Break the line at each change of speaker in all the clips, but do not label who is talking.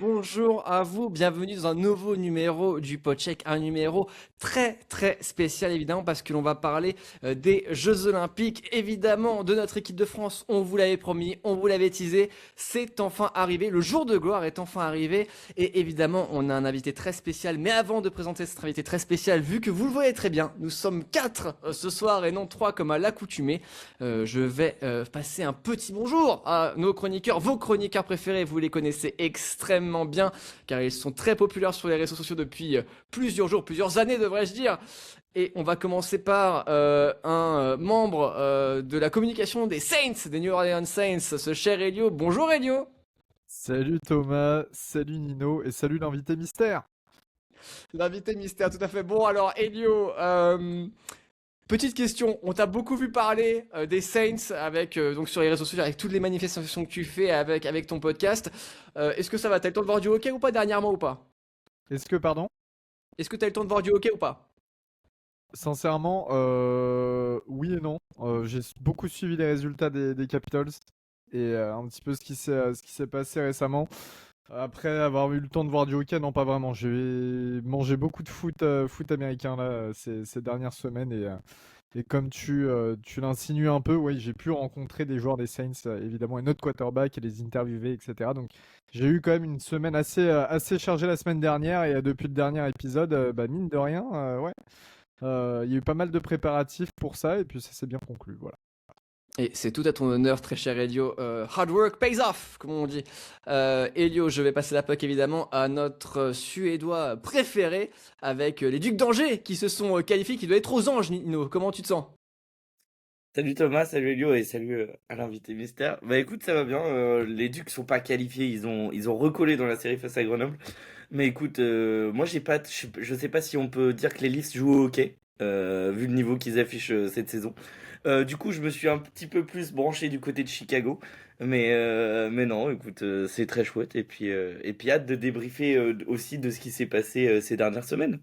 Bonjour à vous, bienvenue dans un nouveau numéro du Podcheck, un numéro très spécial évidemment parce que l'on va parler des Jeux Olympiques, évidemment de notre équipe de France, on vous l'avait promis, on vous l'avait teasé, c'est enfin arrivé, le jour de gloire est enfin arrivé et évidemment on a un invité très spécial, mais avant de présenter cet invité très spécial, vu que vous le voyez très bien, nous sommes 4 ce soir et non 3 comme à l'accoutumée, je vais passer un petit bonjour à nos chroniqueurs, vos chroniqueurs préférés, vous les connaissez extrêmement bien car ils sont très populaires sur les réseaux sociaux depuis plusieurs jours, plusieurs années devrais-je dire. Et on va commencer par un membre de la communication des Saints, des New Orleans Saints, ce cher Elio. Bonjour Elio.
Salut Thomas, salut Nino et salut l'invité mystère.
L'invité mystère, tout à fait. Bon alors Elio, petite question, on t'a beaucoup vu parler des Saints avec donc sur les réseaux sociaux, avec toutes les manifestations que tu fais avec ton podcast. Est-ce que ça va? T'as le temps de voir du hockey ou pas dernièrement ou pas?
Est-ce que, pardon?
Est-ce que t'as le temps de voir du hockey ou pas?
Sincèrement, oui et non. J'ai beaucoup suivi les résultats des Capitals et un petit peu ce qui s'est passé récemment. Après avoir eu le temps de voir du hockey, non pas vraiment. J'ai mangé beaucoup de foot américain là ces dernières semaines et comme tu l'insinues un peu, oui, j'ai pu rencontrer des joueurs des Saints, évidemment, et notre quarterback et les interviewer, etc. Donc, j'ai eu quand même une semaine assez chargée la semaine dernière et depuis le dernier épisode, bah, mine de rien, ouais, il y a eu pas mal de préparatifs pour ça et puis ça s'est bien conclu, voilà.
Et c'est tout à ton honneur, très cher Elio. Hard work pays off, comme on dit. Elio, je vais passer la puck évidemment à notre Suédois préféré, avec les Ducs d'Angers qui se sont qualifiés, qui doivent être aux anges, Nino. Comment tu te sens?
Salut Thomas, salut Elio et salut à l'invité mystère. Bah écoute, ça va bien. Les Ducs sont pas qualifiés, ils ont recollé dans la série face à Grenoble. Mais écoute, moi j'ai pas, je sais pas si on peut dire que les Leafs jouent au hockey, vu le niveau qu'ils affichent cette saison. Du coup, je me suis un petit peu plus branché du côté de Chicago, mais non, écoute, c'est très chouette et puis hâte de débriefer aussi de ce qui s'est passé ces dernières semaines.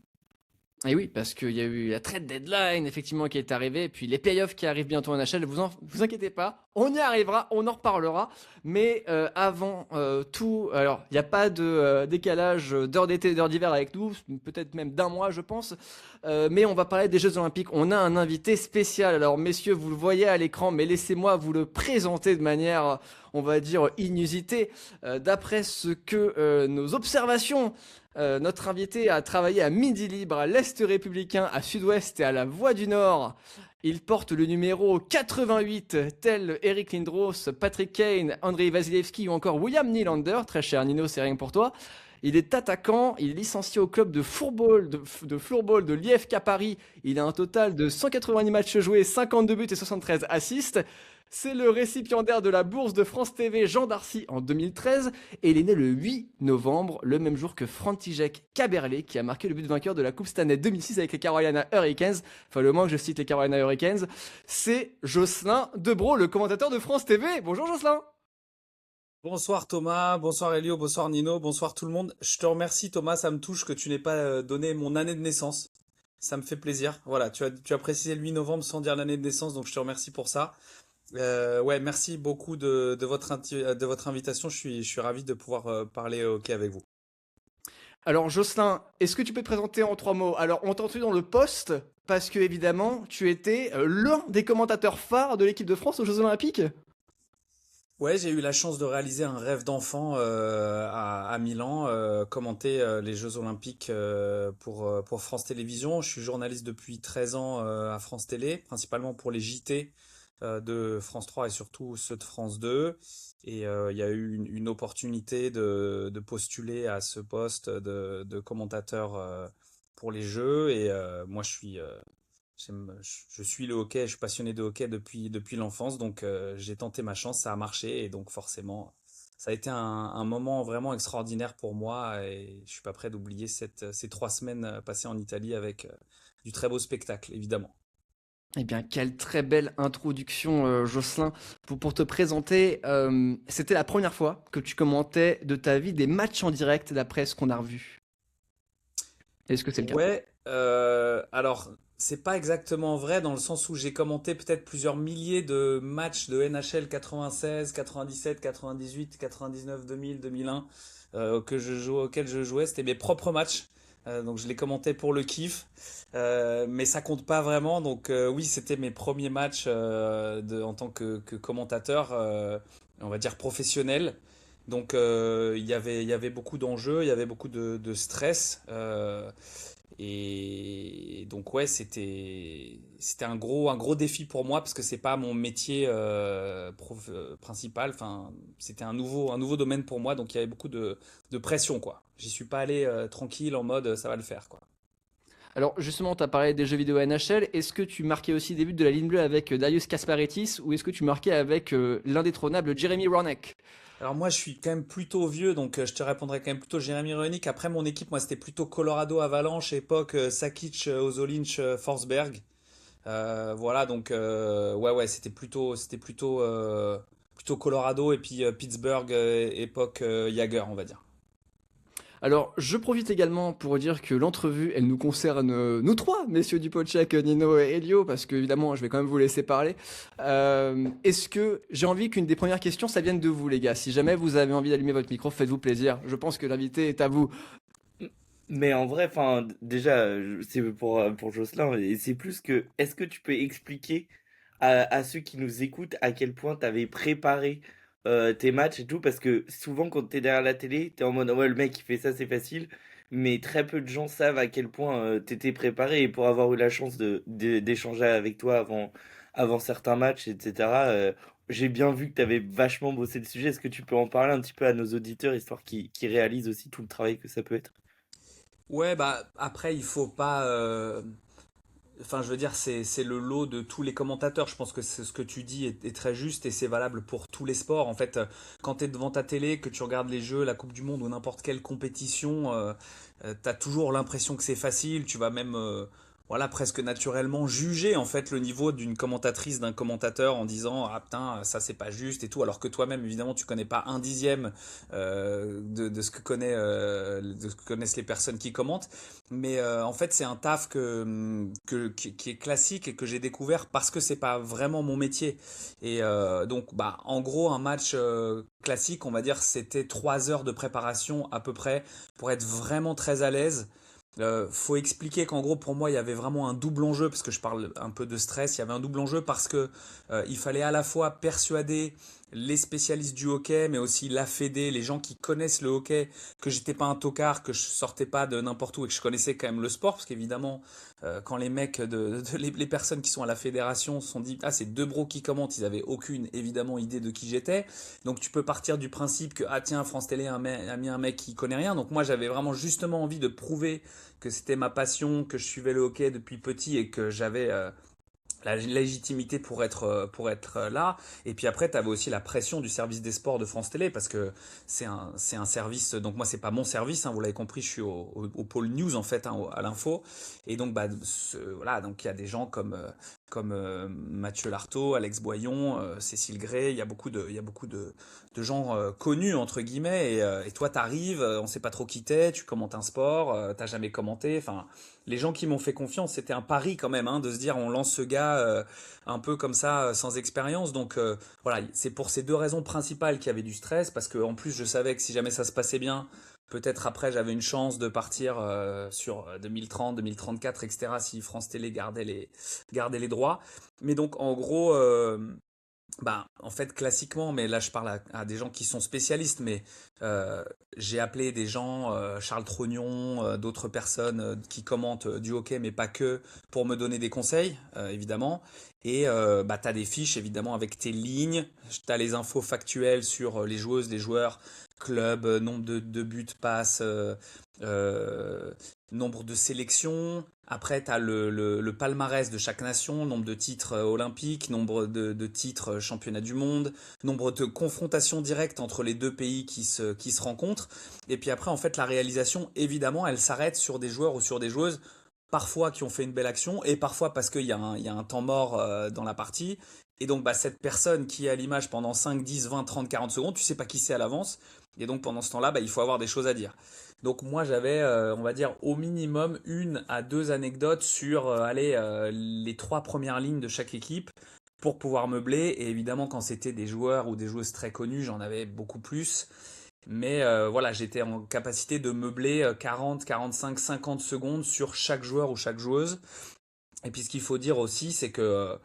Et oui, parce qu'il y a eu la trade deadline, effectivement, qui est arrivée, et puis les playoffs qui arrivent bientôt en NHL. Vous inquiétez pas, on y arrivera, on en reparlera. Mais avant tout, alors, il n'y a pas de décalage d'heure d'été et d'heure d'hiver avec nous, peut-être même d'un mois, je pense. Mais on va parler des Jeux Olympiques. On a un invité spécial. Alors, messieurs, vous le voyez à l'écran, mais laissez-moi vous le présenter de manière, on va dire, inusitée. D'après ce que nos observations notre invité a travaillé à Midi Libre, à l'Est républicain, à Sud-Ouest et à la Voie du Nord. Il porte le numéro 88, tel Eric Lindros, Patrick Kane, Andrei Vasilevski ou encore William Nylander. Très cher Nino, c'est rien que pour toi. Il est attaquant, il est licencié au club de floorball de l'IFK Paris. Il a un total de 190 matchs joués, 52 buts et 73 assists. C'est le récipiendaire de la bourse de France TV Jean Darcy en 2013 et il est né le 8 novembre, le même jour que František Kaberle qui a marqué le but vainqueur de la Coupe Stanley 2006 avec les Carolina Hurricanes. Enfin, le moins que je cite les Carolina Hurricanes, c'est Jocelyn Debro, le commentateur de France TV. Bonjour Jocelyn.
Bonsoir Thomas, bonsoir Elio, bonsoir Nino, bonsoir tout le monde. Je te remercie Thomas, ça me touche que tu n'aies pas donné mon année de naissance. Ça me fait plaisir. Voilà, tu as précisé le 8 novembre sans dire l'année de naissance, donc je te remercie pour ça. Ouais, merci beaucoup de votre invitation. Je suis ravi de pouvoir parler hockey avec vous.
Alors Jocelyn, est-ce que tu peux te présenter en trois mots? Alors on t'a entendu dans le poste parce que évidemment tu étais l'un des commentateurs phares de l'équipe de France aux Jeux Olympiques.
Ouais, j'ai eu la chance de réaliser un rêve d'enfant à Milan, commenter les Jeux Olympiques pour France Télévisions. Je suis journaliste depuis 13 ans à France Télé, principalement pour les JT de France 3 et surtout ceux de France 2. Et il y a eu une opportunité de postuler à ce poste de commentateur pour les Jeux. Et moi, je suis le hockey, je suis passionné de hockey depuis l'enfance, donc j'ai tenté ma chance, ça a marché, et donc forcément, ça a été un moment vraiment extraordinaire pour moi, et je suis pas prêt d'oublier ces 3 semaines passées en Italie avec du très beau spectacle, évidemment.
Eh bien, quelle très belle introduction, Jocelyn. Pour te présenter, c'était la première fois que tu commentais de ta vie des matchs en direct d'après ce qu'on a revu. Est-ce que c'est le cas?
Ouais, alors c'est pas exactement vrai dans le sens où j'ai commenté peut-être plusieurs milliers de matchs de NHL 96, 97, 98, 99, 2000, 2001. auxquels je jouais, c'était mes propres matchs. Donc je les commentais pour le kiff, mais ça compte pas vraiment. Donc oui, c'était mes premiers matchs en tant que commentateur, on va dire professionnel. Donc il y avait beaucoup d'enjeux, il y avait beaucoup de stress. Et donc ouais, c'était un gros défi pour moi parce que c'est pas mon métier principal. Enfin, c'était un nouveau domaine pour moi, donc il y avait beaucoup de pression quoi. J'y suis pas allé tranquille en mode ça va le faire quoi.
Alors justement, tu as parlé des jeux vidéo NHL. Est-ce que tu marquais aussi des buts de la ligne bleue avec Darius Kasparaitis ou est-ce que tu marquais avec l'indétrônable Jeremy Roenick?
Alors moi, je suis quand même plutôt vieux, donc je te répondrai quand même plutôt Jérémy Renick. Après mon équipe, moi, c'était plutôt Colorado Avalanche, époque Sakic, Ozolinsh, Forsberg. Voilà, donc ouais, plutôt Colorado et puis Pittsburgh, époque Jagger, on va dire.
Alors, je profite également pour dire que l'entrevue, elle nous concerne, nous trois, messieurs Dupolchak, Nino et Elio, parce que évidemment, je vais quand même vous laisser parler. Est-ce que j'ai envie qu'une des premières questions, ça vienne de vous, les gars. Si jamais vous avez envie d'allumer votre micro, faites-vous plaisir. Je pense que l'invité est à vous.
Mais en vrai, enfin, déjà, c'est pour Jocelyn, et c'est plus que, est-ce que tu peux expliquer à ceux qui nous écoutent à quel point tu avais préparé tes matchs et tout, parce que souvent quand t'es derrière la télé, t'es en mode, ouais, le mec il fait ça, c'est facile, mais très peu de gens savent à quel point t'étais préparé, et pour avoir eu la chance d'échanger avec toi avant certains matchs, etc., j'ai bien vu que t'avais vachement bossé le sujet. Est-ce que tu peux en parler un petit peu à nos auditeurs, histoire qu'ils réalisent aussi tout le travail que ça peut être?
Ouais, bah après, il faut pas. Enfin, je veux dire, c'est le lot de tous les commentateurs. Je pense que ce que tu dis est très juste et c'est valable pour tous les sports. En fait, quand tu es devant ta télé, que tu regardes les jeux, la Coupe du Monde ou n'importe quelle compétition, tu as toujours l'impression que c'est facile. Tu vas même, voilà, presque naturellement juger en fait le niveau d'une commentatrice, d'un commentateur en disant ah putain, ça c'est pas juste et tout. Alors que toi-même, évidemment, tu connais pas un dixième de ce que de ce que connaissent les personnes qui commentent. Mais en fait, c'est un taf qui est classique et que j'ai découvert parce que c'est pas vraiment mon métier. Et donc, bah, en gros, un match classique, on va dire, c'était 3 heures de préparation à peu près pour être vraiment très à l'aise. Faut expliquer qu'en gros, pour moi, il y avait vraiment un double enjeu, parce que je parle un peu de stress, il y avait un double enjeu parce que il fallait à la fois persuader les spécialistes du hockey, mais aussi la Fédé, les gens qui connaissent le hockey, que j'étais pas un tocard, que je sortais pas de n'importe où et que je connaissais quand même le sport, parce qu'évidemment, quand les mecs, les personnes qui sont à la fédération se sont dit, ah, c'est deux bros qui commentent, ils avaient aucune, évidemment, idée de qui j'étais. Donc tu peux partir du principe que, ah tiens, France Télé a mis un mec qui connaît rien. Donc moi, j'avais vraiment justement envie de prouver que c'était ma passion, que je suivais le hockey depuis petit et que j'avais la légitimité pour être là. Et puis après, tu avais aussi la pression du service des sports de France Télé parce que c'est un service. Donc moi, c'est pas mon service, hein, vous l'avez compris, je suis au pôle news en fait, hein, à l'info. Et donc, bah, voilà, donc il y a des gens comme Mathieu Lartaud, Alex Boyon, Cécile Gray. Il y a beaucoup de gens connus entre guillemets. Et toi, t'arrives, on sait pas trop qui t'es, tu commentes un sport, t'as jamais commenté. Enfin, les gens qui m'ont fait confiance, c'était un pari quand même, hein, de se dire on lance ce gars un peu comme ça, sans expérience. Donc voilà, c'est pour ces deux raisons principales qu'il y avait du stress, parce que en plus je savais que si jamais ça se passait bien, peut-être après j'avais une chance de partir sur 2030, 2034, etc. si France Télé gardait les droits. Mais donc en gros, bah, en fait, classiquement, mais là je parle à des gens qui sont spécialistes, mais euh, j'ai appelé des gens, Charles Trognon, d'autres personnes qui commentent du hockey, mais pas que, pour me donner des conseils, évidemment. Et bah, tu as des fiches, évidemment, avec tes lignes, tu as les infos factuelles sur les joueuses, les joueurs, club, nombre de buts, passes, euh, nombre de sélections. Après, tu as le palmarès de chaque nation, nombre de titres olympiques, nombre de titres championnat du monde, nombre de confrontations directes entre les deux pays qui se rencontrent. Et puis après, en fait, la réalisation, évidemment, elle s'arrête sur des joueurs ou sur des joueuses, parfois qui ont fait une belle action, et parfois parce il y a un temps mort dans la partie. Et donc, bah, cette personne qui est à l'image pendant 5, 10, 20, 30, 40 secondes, tu sais pas qui c'est à l'avance. Et donc, pendant ce temps-là, bah, il faut avoir des choses à dire. Donc moi j'avais, on va dire, au minimum 1 à 2 anecdotes sur allez, les 3 premières lignes de chaque équipe pour pouvoir meubler. Et évidemment quand c'était des joueurs ou des joueuses très connues, j'en avais beaucoup plus. Mais voilà, j'étais en capacité de meubler 40, 45, 50 secondes sur chaque joueur ou chaque joueuse. Et puis ce qu'il faut dire aussi, c'est que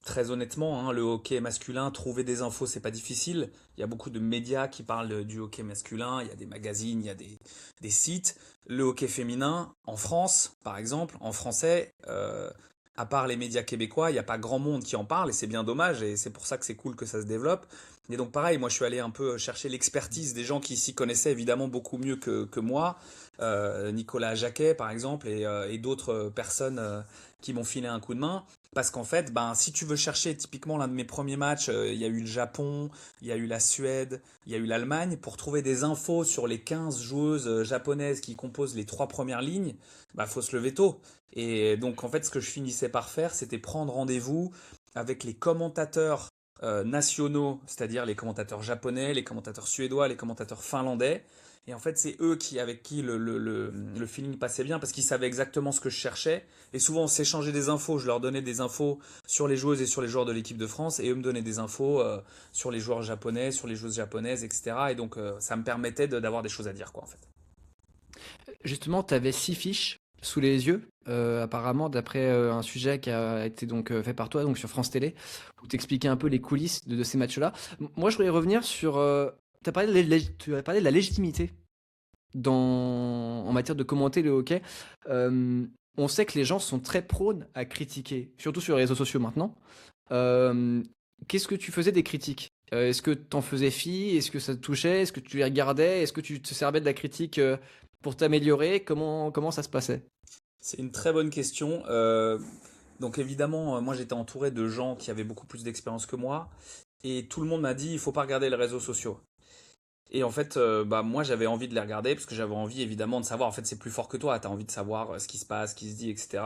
très honnêtement, hein, le hockey masculin, trouver des infos, c'est pas difficile. Il y a beaucoup de médias qui parlent du hockey masculin, il y a des magazines, il y a des sites. Le hockey féminin, en France, par exemple, en français, à part les médias québécois, il n'y a pas grand monde qui en parle et c'est bien dommage et c'est pour ça que c'est cool que ça se développe. Et donc pareil, moi je suis allé un peu chercher l'expertise des gens qui s'y connaissaient évidemment beaucoup mieux que moi. Nicolas Jacquet par exemple et d'autres personnes qui m'ont filé un coup de main. Parce qu'en fait, ben, si tu veux chercher typiquement l'un de mes premiers matchs, il y a eu le Japon, il y a eu la Suède, il y a eu l'Allemagne. Pour trouver des infos sur les 15 joueuses japonaises qui composent les 3 premières lignes, bah, faut se lever tôt. Et donc, en fait, ce que je finissais par faire, c'était prendre rendez-vous avec les commentateurs nationaux, c'est-à-dire les commentateurs japonais, les commentateurs suédois, les commentateurs finlandais. Et en fait, c'est eux avec qui le feeling passait bien parce qu'ils savaient exactement ce que je cherchais. Et souvent, on s'échangeait des infos. Je leur donnais des infos sur les joueuses et sur les joueurs de l'équipe de France. Et eux me donnaient des infos sur les joueurs japonais, sur les joueuses japonaises, etc. Et donc, ça me permettait d'avoir des choses à dire, quoi, en fait.
Justement, tu avais 6 fiches sous les yeux, apparemment, d'après un sujet qui a été donc fait par toi, donc sur France Télé, où tu expliquais un peu les coulisses de ces matchs-là. Moi, je voulais revenir sur. Tu as parlé tu as parlé de la légitimité en matière de commenter le hockey. On sait que les gens sont très prônes à critiquer, surtout sur les réseaux sociaux maintenant. Euh, Qu'est-ce que tu faisais des critiques? Est-ce que t'en faisais fi? Est-ce que ça te touchait? Est-ce que tu les regardais? Est-ce que tu te servais de la critique pour t'améliorer? Comment ça se passait?
C'est une très bonne question. Donc évidemment, moi j'étais entouré de gens qui avaient beaucoup plus d'expérience que moi. Et tout le monde m'a dit, il faut pas regarder les réseaux sociaux. Et en fait, bah, moi j'avais envie de les regarder parce que j'avais envie évidemment de savoir. En fait, c'est plus fort que toi. Tu as envie de savoir ce qui se passe, ce qui se dit, etc.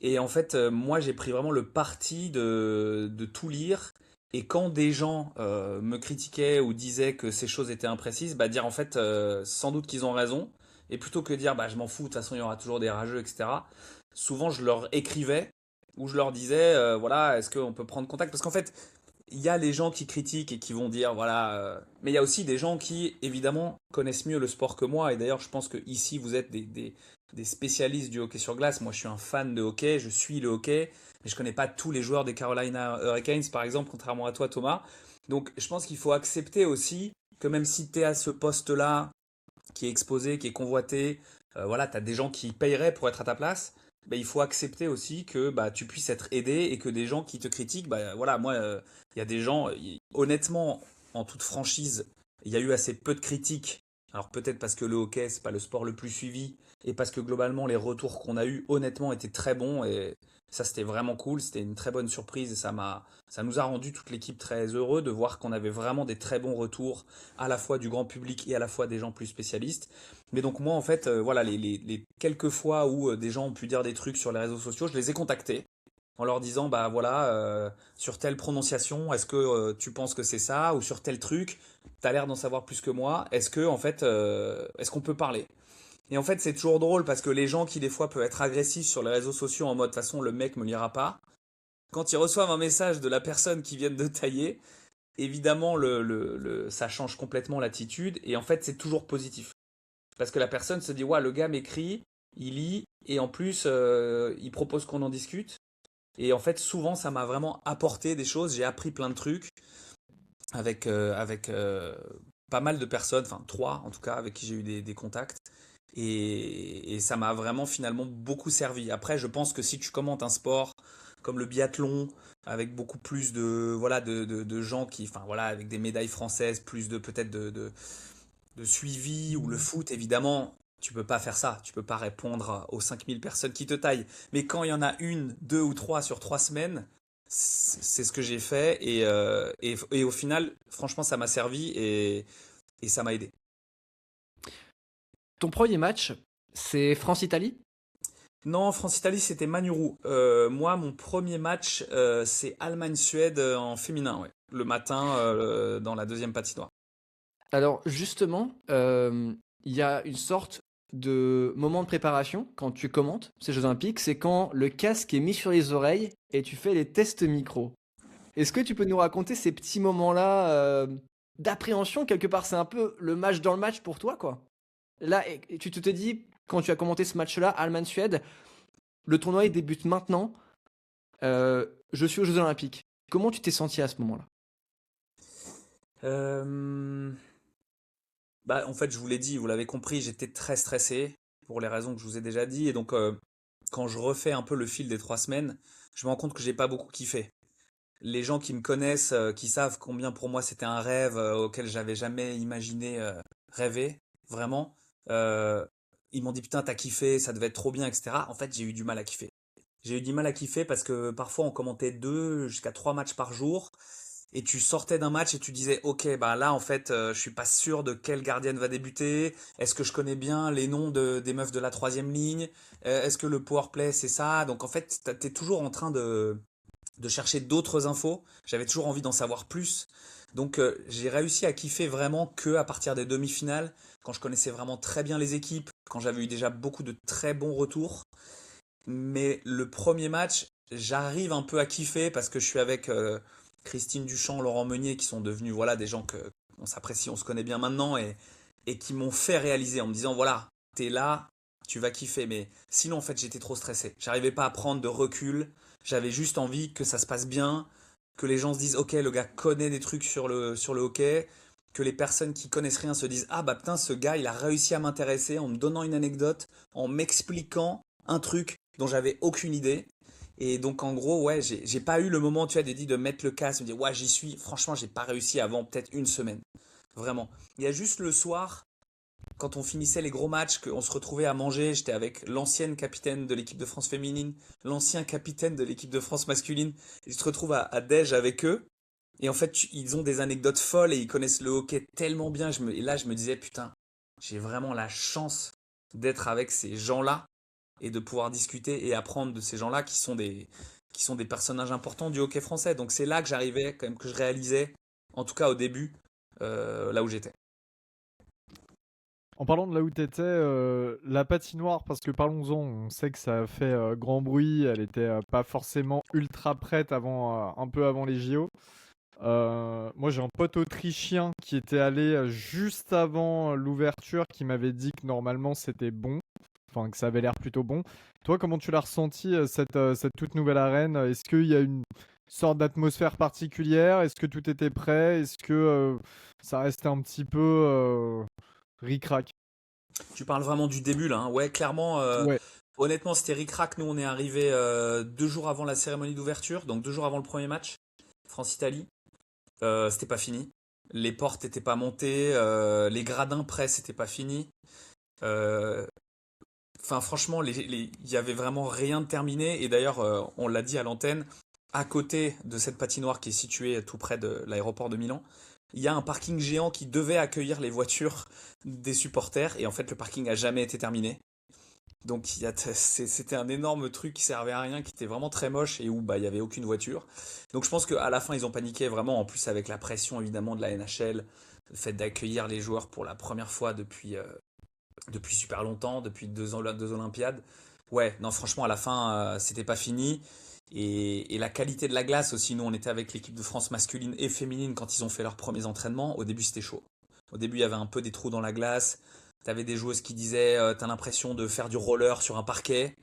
Et en fait, moi j'ai pris vraiment le parti de tout lire. Et quand des gens me critiquaient ou disaient que ces choses étaient imprécises, bah dire en fait sans doute qu'ils ont raison. Et plutôt que de dire bah je m'en fous, de toute façon il y aura toujours des rageux, etc. Souvent je leur écrivais ou je leur disais voilà, est-ce qu'on peut prendre contact? Parce qu'en fait, il y a les gens qui critiquent et qui vont dire voilà, mais il y a aussi des gens qui évidemment connaissent mieux le sport que moi. Et d'ailleurs, je pense que ici vous êtes des spécialistes du hockey sur glace. Moi, je suis un fan de hockey, je suis le hockey, mais je connais pas tous les joueurs des Carolina Hurricanes, par exemple, contrairement à toi, Thomas. Donc, je pense qu'il faut accepter aussi que même si tu es à ce poste-là, qui est exposé, qui est convoité, voilà, tu as des gens qui payeraient pour être à ta place. Bah, il faut accepter aussi que bah, tu puisses être aidé et que des gens qui te critiquent, bah, voilà, moi, il y a des gens, honnêtement, en toute franchise, il y a eu assez peu de critiques. Alors peut-être parce que le hockey, c'est pas le sport le plus suivi et parce que globalement, les retours qu'on a eus, honnêtement, étaient très bons et ça, c'était vraiment cool. C'était une très bonne surprise et ça nous a rendu toute l'équipe très heureux de voir qu'on avait vraiment des très bons retours à la fois du grand public et à la fois des gens plus spécialistes. Mais donc moi, en fait, voilà, les quelques fois où des gens ont pu dire des trucs sur les réseaux sociaux, je les ai contactés en leur disant, bah voilà, sur telle prononciation, est-ce que tu penses que c'est ça? Ou sur tel truc, t'as l'air d'en savoir plus que moi, est-ce que, en fait, est-ce qu'on peut parler? Et en fait, c'est toujours drôle parce que les gens qui, des fois, peuvent être agressifs sur les réseaux sociaux en mode, de toute façon, le mec me lira pas, quand ils reçoivent un message de la personne qui vient de tailler, évidemment, ça change complètement l'attitude et en fait, c'est toujours positif. Parce que la personne se dit, ouais, le gars m'écrit, il lit, et en plus, il propose qu'on en discute. Et en fait, souvent, ça m'a vraiment apporté des choses. J'ai appris plein de trucs avec pas mal de personnes, enfin 3 en tout cas, avec qui j'ai eu des contacts. Et ça m'a vraiment finalement beaucoup servi. Après, je pense que si tu commentes un sport comme le biathlon, avec beaucoup plus de, voilà, de gens qui, enfin voilà, avec des médailles françaises, plus de peut-être de suivi, ou le foot, évidemment, tu peux pas faire ça. Tu peux pas répondre aux 5000 personnes qui te taillent. Mais quand il y en a une, deux ou trois sur 3 semaines, c'est ce que j'ai fait. Et au final, franchement, ça m'a servi et ça m'a aidé.
Ton premier match, c'est France-Italie?
Non, France-Italie, c'était Manuru. Moi, mon premier match, c'est Allemagne-Suède en féminin, ouais. Le matin, dans la deuxième patinoire.
Alors justement, il y a une sorte de moment de préparation quand tu commentes ces Jeux Olympiques, c'est quand le casque est mis sur les oreilles et tu fais les tests micro. Est-ce que tu peux nous raconter ces petits moments-là d'appréhension quelque part. C'est un peu le match dans le match pour toi, quoi. Là, et tu te dis, quand tu as commenté ce match-là, Allemagne-Suède, le tournoi il débute maintenant. Je suis aux Jeux Olympiques. Comment tu t'es senti à ce moment-là?
Euh, Bah, en fait, je vous l'ai dit, vous l'avez compris, j'étais très stressé pour les raisons que je vous ai déjà dit. Et donc, quand je refais un peu le fil des 3 semaines, je me rends compte que j'ai pas beaucoup kiffé. Les gens qui me connaissent, qui savent combien pour moi c'était un rêve auquel j'avais jamais imaginé rêver, vraiment, euh, ils m'ont dit putain, t'as kiffé, ça devait être trop bien, etc. En fait, j'ai eu du mal à kiffer. J'ai eu du mal à kiffer parce que parfois on commentait 2 jusqu'à 3 matchs par jour et tu sortais d'un match et tu disais ok bah là en fait je suis pas sûr de quelle gardienne va débuter, est-ce que je connais bien les noms des meufs de la troisième ligne. Est-ce que le power play c'est ça, donc en fait t'es toujours en train de chercher d'autres infos, j'avais toujours envie d'en savoir plus, donc j'ai réussi à kiffer vraiment que à partir des demi-finales, quand je connaissais vraiment très bien les équipes, quand j'avais eu déjà beaucoup de très bons retours. Mais le premier match, j'arrive un peu à kiffer parce que je suis avec Christine Duchamp, Laurent Meunier, qui sont devenus voilà, des gens que on s'apprécie, on se connaît bien maintenant et qui m'ont fait réaliser en me disant voilà, t'es là, tu vas kiffer. Mais sinon, en fait, j'étais trop stressé. J'arrivais pas à prendre de recul. J'avais juste envie que ça se passe bien, que les gens se disent ok, le gars connaît des trucs sur le hockey, que les personnes qui connaissent rien se disent ah bah putain, ce gars, il a réussi à m'intéresser en me donnant une anecdote, en m'expliquant un truc dont j'avais aucune idée. Et donc en gros, ouais, j'ai pas eu le moment, tu as dit de mettre le casque, de me dire ouais, j'y suis. Franchement, j'ai pas réussi avant peut-être une semaine. Vraiment. Il y a juste le soir, quand on finissait les gros matchs, qu'on se retrouvait à manger, j'étais avec l'ancienne capitaine de l'équipe de France féminine, l'ancien capitaine de l'équipe de France masculine, et je te retrouve à Dej avec eux. Et en fait, ils ont des anecdotes folles et ils connaissent le hockey tellement bien. Et là, je me disais, putain, j'ai vraiment la chance d'être avec ces gens-là et de pouvoir discuter et apprendre de ces gens-là qui sont des personnages importants du hockey français. Donc c'est là que j'arrivais, quand même, que je réalisais, en tout cas au début, là où j'étais.
En parlant de là où t'étais, la patinoire, parce que parlons-en, on sait que ça a fait grand bruit, elle était pas forcément ultra prête un peu avant les JO. Moi j'ai un pote autrichien qui était allé juste avant l'ouverture qui m'avait dit que normalement c'était bon, enfin que ça avait l'air plutôt bon. Toi comment tu l'as ressenti cette toute nouvelle arène? Est-ce qu'il y a une sorte d'atmosphère particulière? Est-ce que tout était prêt? Est-ce que ça restait un petit peu ric-rac?
Tu parles vraiment du début là, hein. Ouais, clairement,
Ouais.
honnêtement, c'était ric-rac. Nous, on est arrivé 2 jours avant la cérémonie d'ouverture, donc 2 jours avant le premier match, France-Italie. C'était pas fini. Les portes n'étaient pas montées, les gradins presse n'étaient pas finis. Euh, Enfin, franchement, il y avait vraiment rien de terminé. Et d'ailleurs, on l'a dit à l'antenne, à côté de cette patinoire qui est située tout près de l'aéroport de Milan, il y a un parking géant qui devait accueillir les voitures des supporters. Et en fait, le parking a jamais été terminé. Donc c'était un énorme truc qui servait à rien, qui était vraiment très moche et où bah, il y avait aucune voiture. Donc je pense qu'à la fin ils ont paniqué vraiment, en plus avec la pression évidemment de la NHL, le fait d'accueillir les joueurs pour la première fois depuis super longtemps, depuis deux Olympiades. Ouais, non franchement à la fin c'était pas fini. Et la qualité de la glace aussi, nous on était avec l'équipe de France masculine et féminine quand ils ont fait leurs premiers entraînements, au début c'était chaud. Au début il y avait un peu des trous dans la glace. T'avais des joueuses qui disaient t'as l'impression de faire du roller sur un parquet.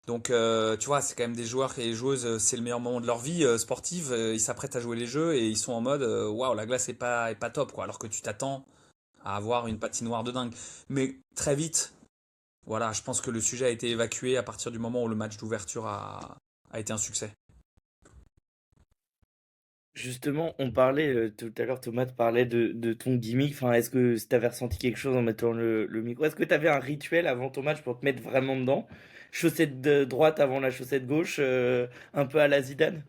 Donc tu vois, c'est quand même des joueurs et des joueuses, c'est le meilleur moment de leur vie sportive. Ils s'apprêtent à jouer les jeux et ils sont en mode waouh, la glace est pas top quoi. Alors que tu t'attends à avoir une patinoire de dingue. Mais très vite, voilà, je pense que le sujet a été évacué à partir du moment où le match d'ouverture a été un succès.
Justement, on parlait tout à l'heure, Thomas te parlait de ton gimmick. Enfin, est-ce que tu avais ressenti quelque chose en mettant le micro? Est-ce que tu avais un rituel avant ton match pour te mettre vraiment dedans? Chaussette de droite avant la chaussette gauche, un peu à la Zidane?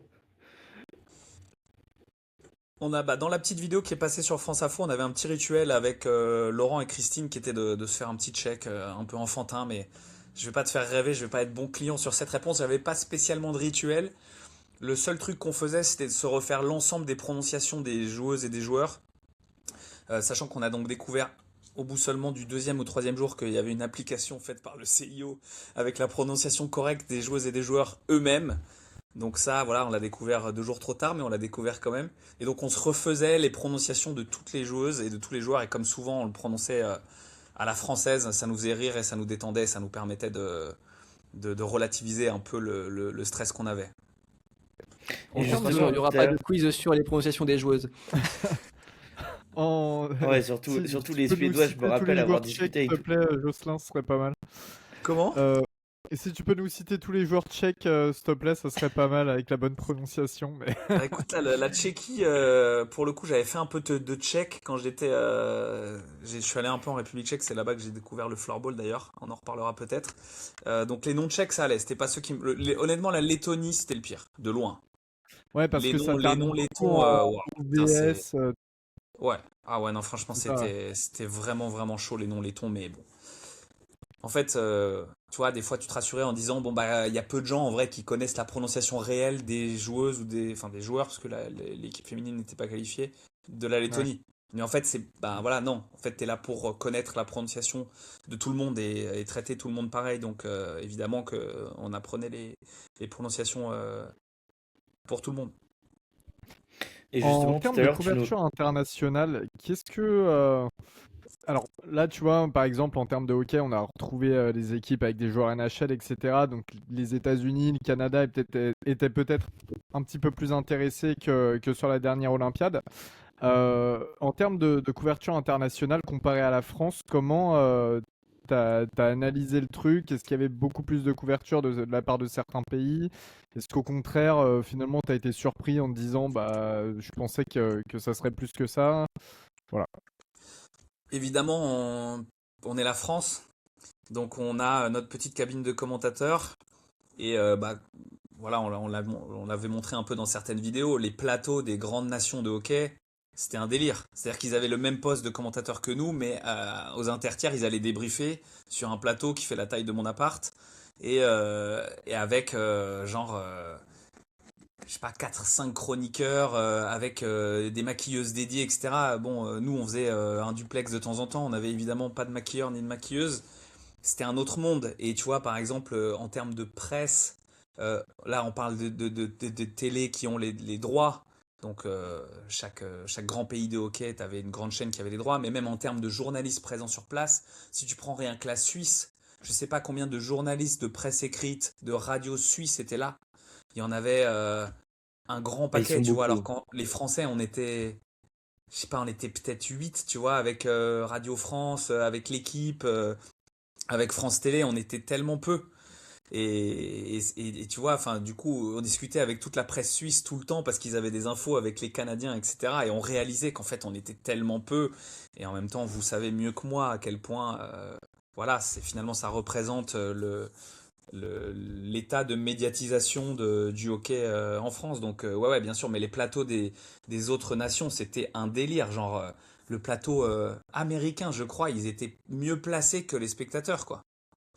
On a, bah, dans la petite vidéo qui est passée sur France Info, on avait un petit rituel avec Laurent et Christine qui était de se faire un petit check un peu enfantin, mais je vais pas te faire rêver, je vais pas être bon client sur cette réponse. J'avais pas spécialement de rituel. Le seul truc qu'on faisait, c'était de se refaire l'ensemble des prononciations des joueuses et des joueurs, sachant qu'on a donc découvert au bout seulement du deuxième ou troisième jour qu'il y avait une application faite par le CIO avec la prononciation correcte des joueuses et des joueurs eux-mêmes. Donc ça, voilà, on l'a découvert 2 jours trop tard, mais on l'a découvert quand même. Et donc on se refaisait les prononciations de toutes les joueuses et de tous les joueurs. Et comme souvent on le prononçait à la française, ça nous faisait rire et ça nous détendait, ça nous permettait de relativiser un peu le stress qu'on avait.
Et
On te
justement,
rassure, il n'y aura
tout à
pas de
l'heure,
quiz sur les prononciations des joueuses.
En...
ouais,
si,
surtout
tu
les
peux nous
Suédois, je me
citer tous
rappelle
les
avoir
joueurs tchèques,
discuté avec
s'il te plaît, Jocelyn, ce serait pas mal.
Comment?
Euh, et si tu peux nous citer tous les joueurs tchèques, s'il te plaît, ça serait pas mal avec la bonne prononciation. Mais...
Bah, écoute, là, la Tchéquie, pour le coup, j'avais fait un peu de tchèque quand je suis allé un peu en République tchèque, c'est là-bas que j'ai découvert le floorball d'ailleurs, on en reparlera peut-être. Donc les noms tchèques, ça allait, c'était pas ceux qui honnêtement, la Lettonie, c'était le pire, de loin.
Ouais, parce que ça
Les
termine
noms
beaucoup
lettons,
en
ouah, putain, c'est...
VS,
Ouais, ah ouais, non, franchement,
c'est ça. Ouais.
c'était vraiment, vraiment chaud les noms lettons, mais bon. En fait, tu vois, des fois, tu te rassurais en disant, bon, bah, il y a peu de gens en vrai qui connaissent la prononciation réelle des joueuses ou enfin, des joueurs, parce que l'équipe féminine n'était pas qualifiée, de la
Ouais.
Lettonie. Mais en fait, bah, voilà, non. En fait, t'es là pour connaître la prononciation de tout le monde et traiter tout le monde pareil. Donc, évidemment que on apprenait les prononciations pour tout le monde.
et
En
justement, tout
termes
à
de
l'heure, tu nous...
couverture internationale, qu'est-ce que... Alors là, tu vois, par exemple, en termes de hockey, on a retrouvé des équipes avec des joueurs NHL, etc. Donc les États-Unis, le Canada étaient peut-être un petit peu plus intéressés que sur la dernière Olympiade. En termes de couverture internationale comparée à la France, comment t'as analysé le truc? Est-ce qu'il y avait beaucoup plus de couverture de la part de certains pays? Est-ce qu'au contraire, finalement, t'as été surpris en te disant, bah, je pensais que ça serait plus que ça? Voilà.
Évidemment, on est la France, donc on a notre petite cabine de commentateurs. Et bah, voilà, on l'avait montré un peu dans certaines vidéos, les plateaux des grandes nations de hockey, c'était un délire. C'est-à-dire qu'ils avaient le même poste de commentateur que nous, mais aux intertières, ils allaient débriefer sur un plateau qui fait la taille de mon appart, et avec je sais pas, 4 5 chroniqueurs, avec des maquilleuses dédiées, etc. Bon, nous, on faisait un duplex de temps en temps, on n'avait évidemment pas de maquilleur ni de maquilleuse, c'était un autre monde. Et tu vois, par exemple, en termes de presse, là, on parle de télé qui ont les droits. Donc, chaque grand pays de hockey, tu avais une grande chaîne qui avait les droits. Mais même en termes de journalistes présents sur place, si tu prends rien que la Suisse, je sais pas combien de journalistes de presse écrite, de radio suisse étaient là. Il y en avait un grand
Ah, ils
paquet,
sont
tu vois.
beaucoup.
Alors, quand les Français, on était, je sais pas, on était peut-être 8 tu vois, avec Radio France, avec l'équipe. Avec France Télé, on était tellement peu. Et tu vois, enfin, du coup, on discutait avec toute la presse suisse tout le temps parce qu'ils avaient des infos avec les Canadiens, etc. Et on réalisait qu'en fait, on était tellement peu. Et en même temps, vous savez mieux que moi à quel point, voilà, finalement, ça représente l'état de médiatisation du hockey en France. Donc, ouais, ouais, bien sûr, mais les plateaux des autres nations, c'était un délire. Genre, le plateau américain, je crois, ils étaient mieux placés que les spectateurs, quoi.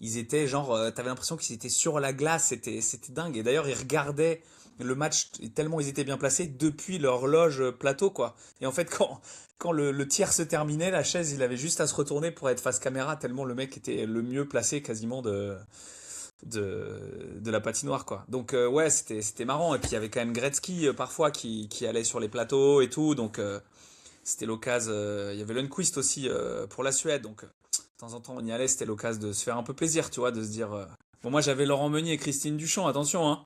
Ils étaient genre, t'avais l'impression qu'ils étaient sur la glace, c'était dingue. Et d'ailleurs, ils regardaient le match tellement ils étaient bien placés depuis leur loge plateau, quoi. Et en fait, quand le tiers se terminait, la chaise, il avait juste à se retourner pour être face caméra, tellement le mec était le mieux placé quasiment de la patinoire, quoi. Donc, ouais, c'était marrant. Et puis, il y avait quand même Gretzky parfois qui allait sur les plateaux et tout. Donc, c'était l'occasion. Il y avait Lundqvist aussi pour la Suède. Donc, de temps en temps, on y allait. C'était l'occasion de se faire un peu plaisir, tu vois, de se dire. Bon, moi, j'avais Laurent Meunier et Christine Duchamp, attention, hein.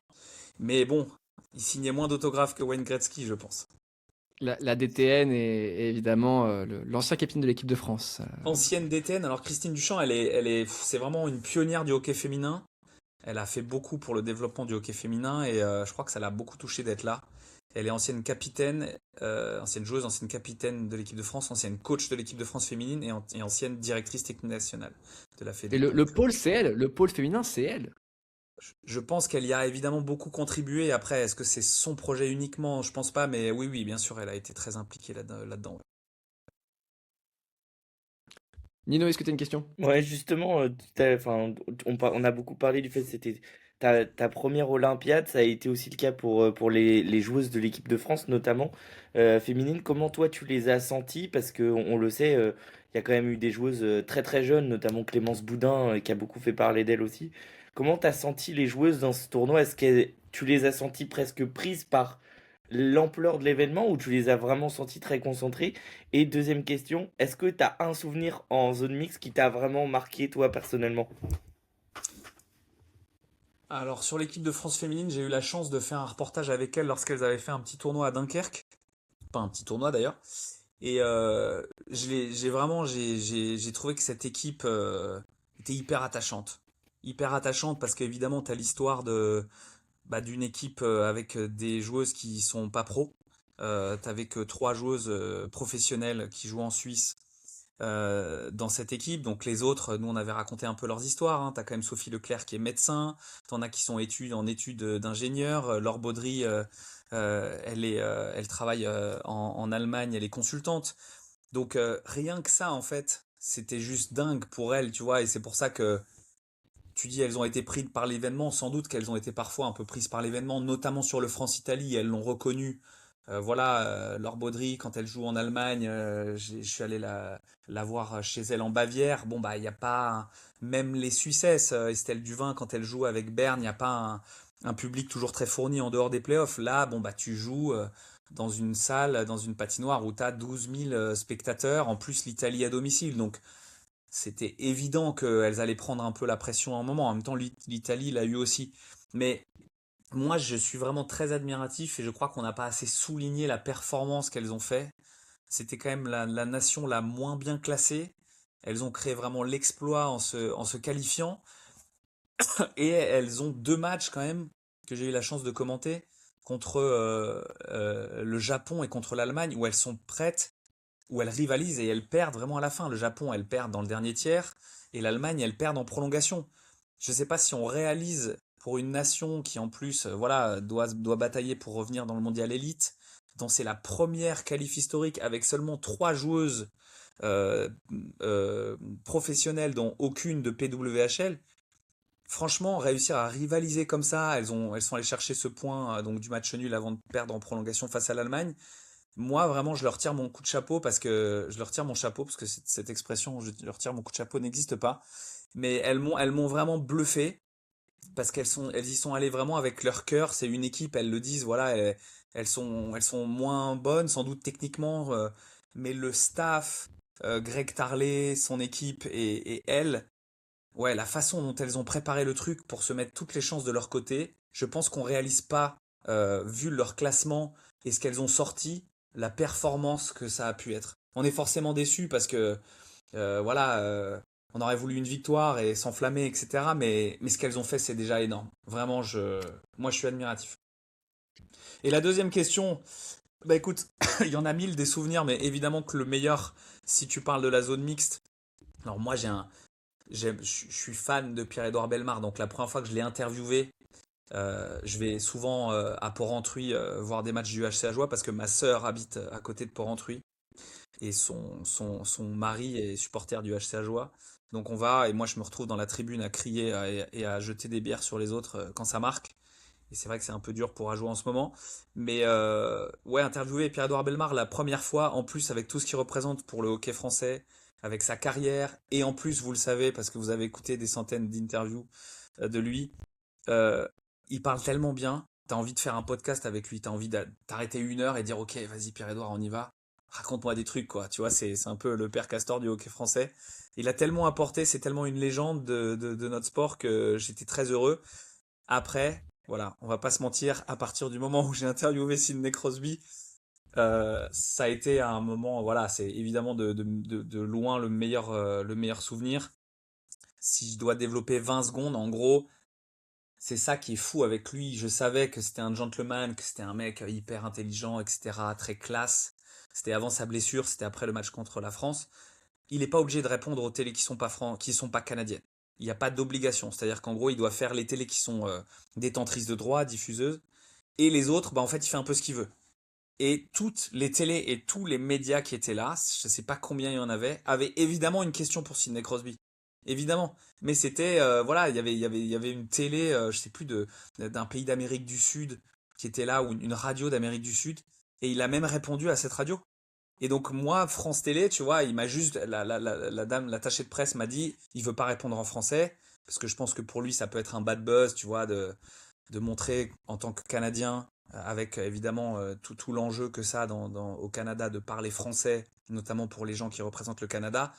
Mais bon, ils signaient moins d'autographes que Wayne Gretzky, je pense.
La DTN est évidemment l'ancien capitaine de l'équipe de France.
Ancienne DTN. Alors, Christine Duchamp, c'est vraiment une pionnière du hockey féminin. Elle a fait beaucoup pour le développement du hockey féminin et je crois que ça l'a beaucoup touché d'être là. Elle est ancienne capitaine, ancienne joueuse, ancienne capitaine de l'équipe de France, ancienne coach de l'équipe de France féminine et ancienne directrice technique nationale de la
Et
Fédé.
le
Donc,
pôle, c'est elle. Le pôle féminin, c'est elle.
je pense qu'elle y a évidemment beaucoup contribué. Après, est-ce que c'est son projet uniquement? Je pense pas, mais oui, oui, bien sûr, elle a été très impliquée là-dedans. Ouais.
Nino, est-ce que tu as une question?
Ouais, justement, enfin, on a beaucoup parlé du fait que c'était ta première Olympiade, ça a été aussi le cas pour les joueuses de l'équipe de France, notamment féminine. Comment toi tu les as senties? Parce que on le sait, il y a quand même eu des joueuses très très jeunes, notamment Clémence Boudin, qui a beaucoup fait parler d'elle aussi. Comment t'as senti les joueuses dans ce tournoi? Est-ce qu'elles tu les as senties presque prises par l'ampleur de l'événement ou tu les as vraiment senties très concentrées? Et deuxième question, est-ce que tu as un souvenir en zone mixte qui t'a vraiment marqué toi personnellement?
Alors, sur l'équipe de France féminine, j'ai eu la chance de faire un reportage avec elles lorsqu'elles avaient fait un petit tournoi à Dunkerque. Pas un petit tournoi d'ailleurs. Et j'ai trouvé que cette équipe était hyper attachante. Hyper attachante parce qu'évidemment, tu as l'histoire d'une équipe avec des joueuses qui sont pas pros. T'avais que trois joueuses professionnelles qui jouent en Suisse dans cette équipe. Donc les autres, nous on avait raconté un peu leurs histoires. Hein. T'as quand même Sophie Leclerc qui est médecin. T'en as qui sont en études d'ingénieur. Laure Baudry, elle travaille en Allemagne, elle est consultante. Donc rien que ça en fait, c'était juste dingue pour elle, tu vois. Et c'est pour ça que tu dis elles ont été prises par l'événement, sans doute qu'elles ont été parfois un peu prises par l'événement, notamment sur le France-Italie, elles l'ont reconnu. Voilà, Laure Baudry, quand elle joue en Allemagne, je suis allé la voir chez elle en Bavière. Bon, bah, il n'y a pas, même les Suissesses, Estelle Duvin, quand elle joue avec Berne, il n'y a pas un public toujours très fourni en dehors des playoffs. Là, bon, bah, tu joues dans une salle, dans une patinoire où tu as 12 000 spectateurs, en plus l'Italie à domicile. Donc, c'était évident qu'elles allaient prendre un peu la pression à un moment. En même temps, l'Italie l'a eu aussi. Mais moi, je suis vraiment très admiratif et je crois qu'on n'a pas assez souligné la performance qu'elles ont fait. C'était quand même la nation la moins bien classée. Elles ont créé vraiment l'exploit en se qualifiant. Et elles ont deux matchs quand même que j'ai eu la chance de commenter contre le Japon et contre l'Allemagne où elles sont prêtes, où elles rivalisent et elles perdent vraiment à la fin. Le Japon, elles perdent dans le dernier tiers et l'Allemagne, elles perdent en prolongation. Je ne sais pas si on réalise pour une nation qui en plus voilà, doit batailler pour revenir dans le mondial élite, dont c'est la première qualif historique avec seulement trois joueuses euh, euh, professionnelles, dont aucune de PWHL. Franchement, réussir à rivaliser comme ça, elles sont allées chercher ce point donc du match nul avant de perdre en prolongation face à l'Allemagne. Moi, vraiment, je leur tire mon coup de chapeau parce que je leur tire mon chapeau parce que cette expression, je leur tire mon coup de chapeau n'existe pas. Mais elles m'ont vraiment bluffé parce elles y sont allées vraiment avec leur cœur. C'est une équipe, elles le disent, voilà, elles sont moins bonnes, sans doute techniquement, mais le staff, Greg Tarley, son équipe et elles, ouais, la façon dont elles ont préparé le truc pour se mettre toutes les chances de leur côté, je pense qu'on réalise pas, vu leur classement et ce qu'elles ont sorti, la performance que ça a pu être. On est forcément déçu parce que voilà, on aurait voulu une victoire et s'enflammer, etc. Mais ce qu'elles ont fait, c'est déjà énorme. Vraiment, moi, je suis admiratif. Et la deuxième question, bah écoute, il y en a mille des souvenirs, mais évidemment que le meilleur, si tu parles de la zone mixte, alors moi, je suis fan de Pierre-Édouard Bellemare, donc la première fois que je l'ai interviewé, je vais souvent à Port-Rentruy voir des matchs du HC Ajoie parce que ma sœur habite à côté de Port-Rentruy et son mari est supporter du HC Ajoie. Donc on va et moi je me retrouve dans la tribune à crier et à jeter des bières sur les autres quand ça marque. Et c'est vrai que c'est un peu dur pour Ajoie en ce moment. Mais ouais, interviewer Pierre-Édouard Bellemare la première fois, en plus avec tout ce qu'il représente pour le hockey français, avec sa carrière, et en plus, vous le savez, parce que vous avez écouté des centaines d'interviews de lui, euh, il parle tellement bien, t'as envie de faire un podcast avec lui, t'as envie de t'arrêter une heure et dire ok, vas-y Pierre-Édouard, on y va. Raconte-moi des trucs, quoi. Tu vois, c'est un peu le père Castor du hockey français. Il a tellement apporté, c'est tellement une légende de notre sport que j'étais très heureux. Après, voilà, on va pas se mentir, à partir du moment où j'ai interviewé Sidney Crosby, ça a été un moment, voilà, c'est évidemment de loin le meilleur souvenir. Si je dois développer 20 secondes, en gros, c'est ça qui est fou avec lui. Je savais que c'était un gentleman, que c'était un mec hyper intelligent, etc., très classe. C'était avant sa blessure, c'était après le match contre la France. Il n'est pas obligé de répondre aux télés qui sont pas canadiennes. Il n'y a pas d'obligation. C'est-à-dire qu'en gros, il doit faire les télés qui sont détentrices de droits, diffuseuses. Et les autres, bah, en fait, il fait un peu ce qu'il veut. Et toutes les télés et tous les médias qui étaient là, je ne sais pas combien il y en avait, avaient évidemment une question pour Sidney Crosby. Évidemment. Mais c'était, voilà, il y avait une télé, je sais plus, d'un pays d'Amérique du Sud qui était là, ou une radio d'Amérique du Sud. Et il a même répondu à cette radio. Et donc moi, France Télé, tu vois, il m'a juste, la dame, l'attachée de presse m'a dit, il veut pas répondre en français, parce que je pense que pour lui, ça peut être un bad buzz, tu vois, de montrer en tant que Canadien, avec évidemment tout l'enjeu que ça a au Canada de parler français, notamment pour les gens qui représentent le Canada.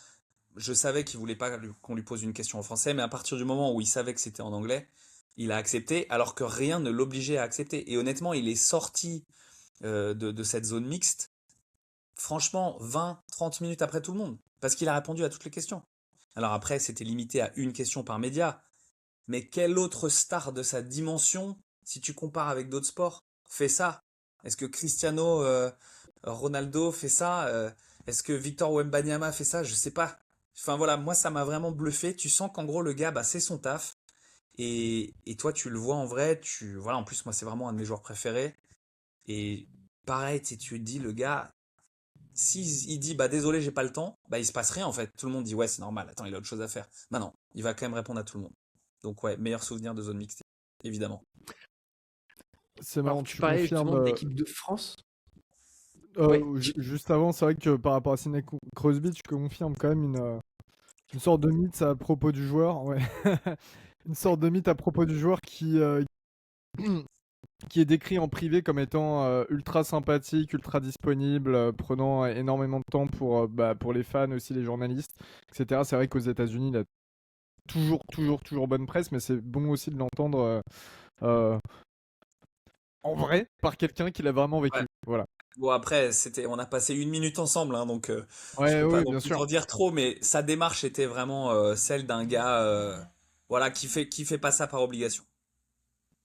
Je savais qu'il voulait pas qu'on lui pose une question en français, mais à partir du moment où il savait que c'était en anglais, il a accepté, alors que rien ne l'obligeait à accepter. Et honnêtement, il est sorti de cette zone mixte, franchement, 20-30 minutes après tout le monde, parce qu'il a répondu à toutes les questions. Alors après, c'était limité à une question par média, mais quel autre star de sa dimension, si tu compares avec d'autres sports, fait ça? Est-ce que Cristiano Ronaldo fait ça? Est-ce que Victor Wembanyama fait ça? Je sais pas. Enfin voilà, moi ça m'a vraiment bluffé. Tu sens qu'en gros le gars, bah, c'est son taf. Et toi, tu le vois en vrai. Voilà, en plus, moi c'est vraiment un de mes joueurs préférés. Et pareil, tu te dis, le gars, si il dit, bah désolé, j'ai pas le temps, bah il se passe rien en fait. Tout le monde dit, ouais, c'est normal, attends, il a autre chose à faire. Bah non, il va quand même répondre à tout le monde. Donc ouais, meilleur souvenir de zone mixte, évidemment.
C'est
Alors,
marrant,
tu
tu
parlais
confirmes.
justement de l'équipe de France. Ouais.
Juste avant, c'est vrai que par rapport à Sidney Crosby, tu confirmes quand même une sorte de mythe à propos du joueur. Ouais. Une sorte de mythe à propos du joueur qui est décrit en privé comme étant ultra sympathique, ultra disponible, prenant énormément de temps pour les fans, aussi les journalistes, etc. C'est vrai qu'aux États-Unis, il a toujours bonne presse, mais c'est bon aussi de l'entendre euh, en vrai par quelqu'un qui l'a vraiment vécu.
Ouais.
Voilà.
Bon après, on a passé une minute ensemble, hein, donc je
Ouais,
peux pas
oui,
non
bien
plus
sûr.
t'en dire trop, mais sa démarche était vraiment celle d'un gars, voilà, qui fait pas ça par obligation.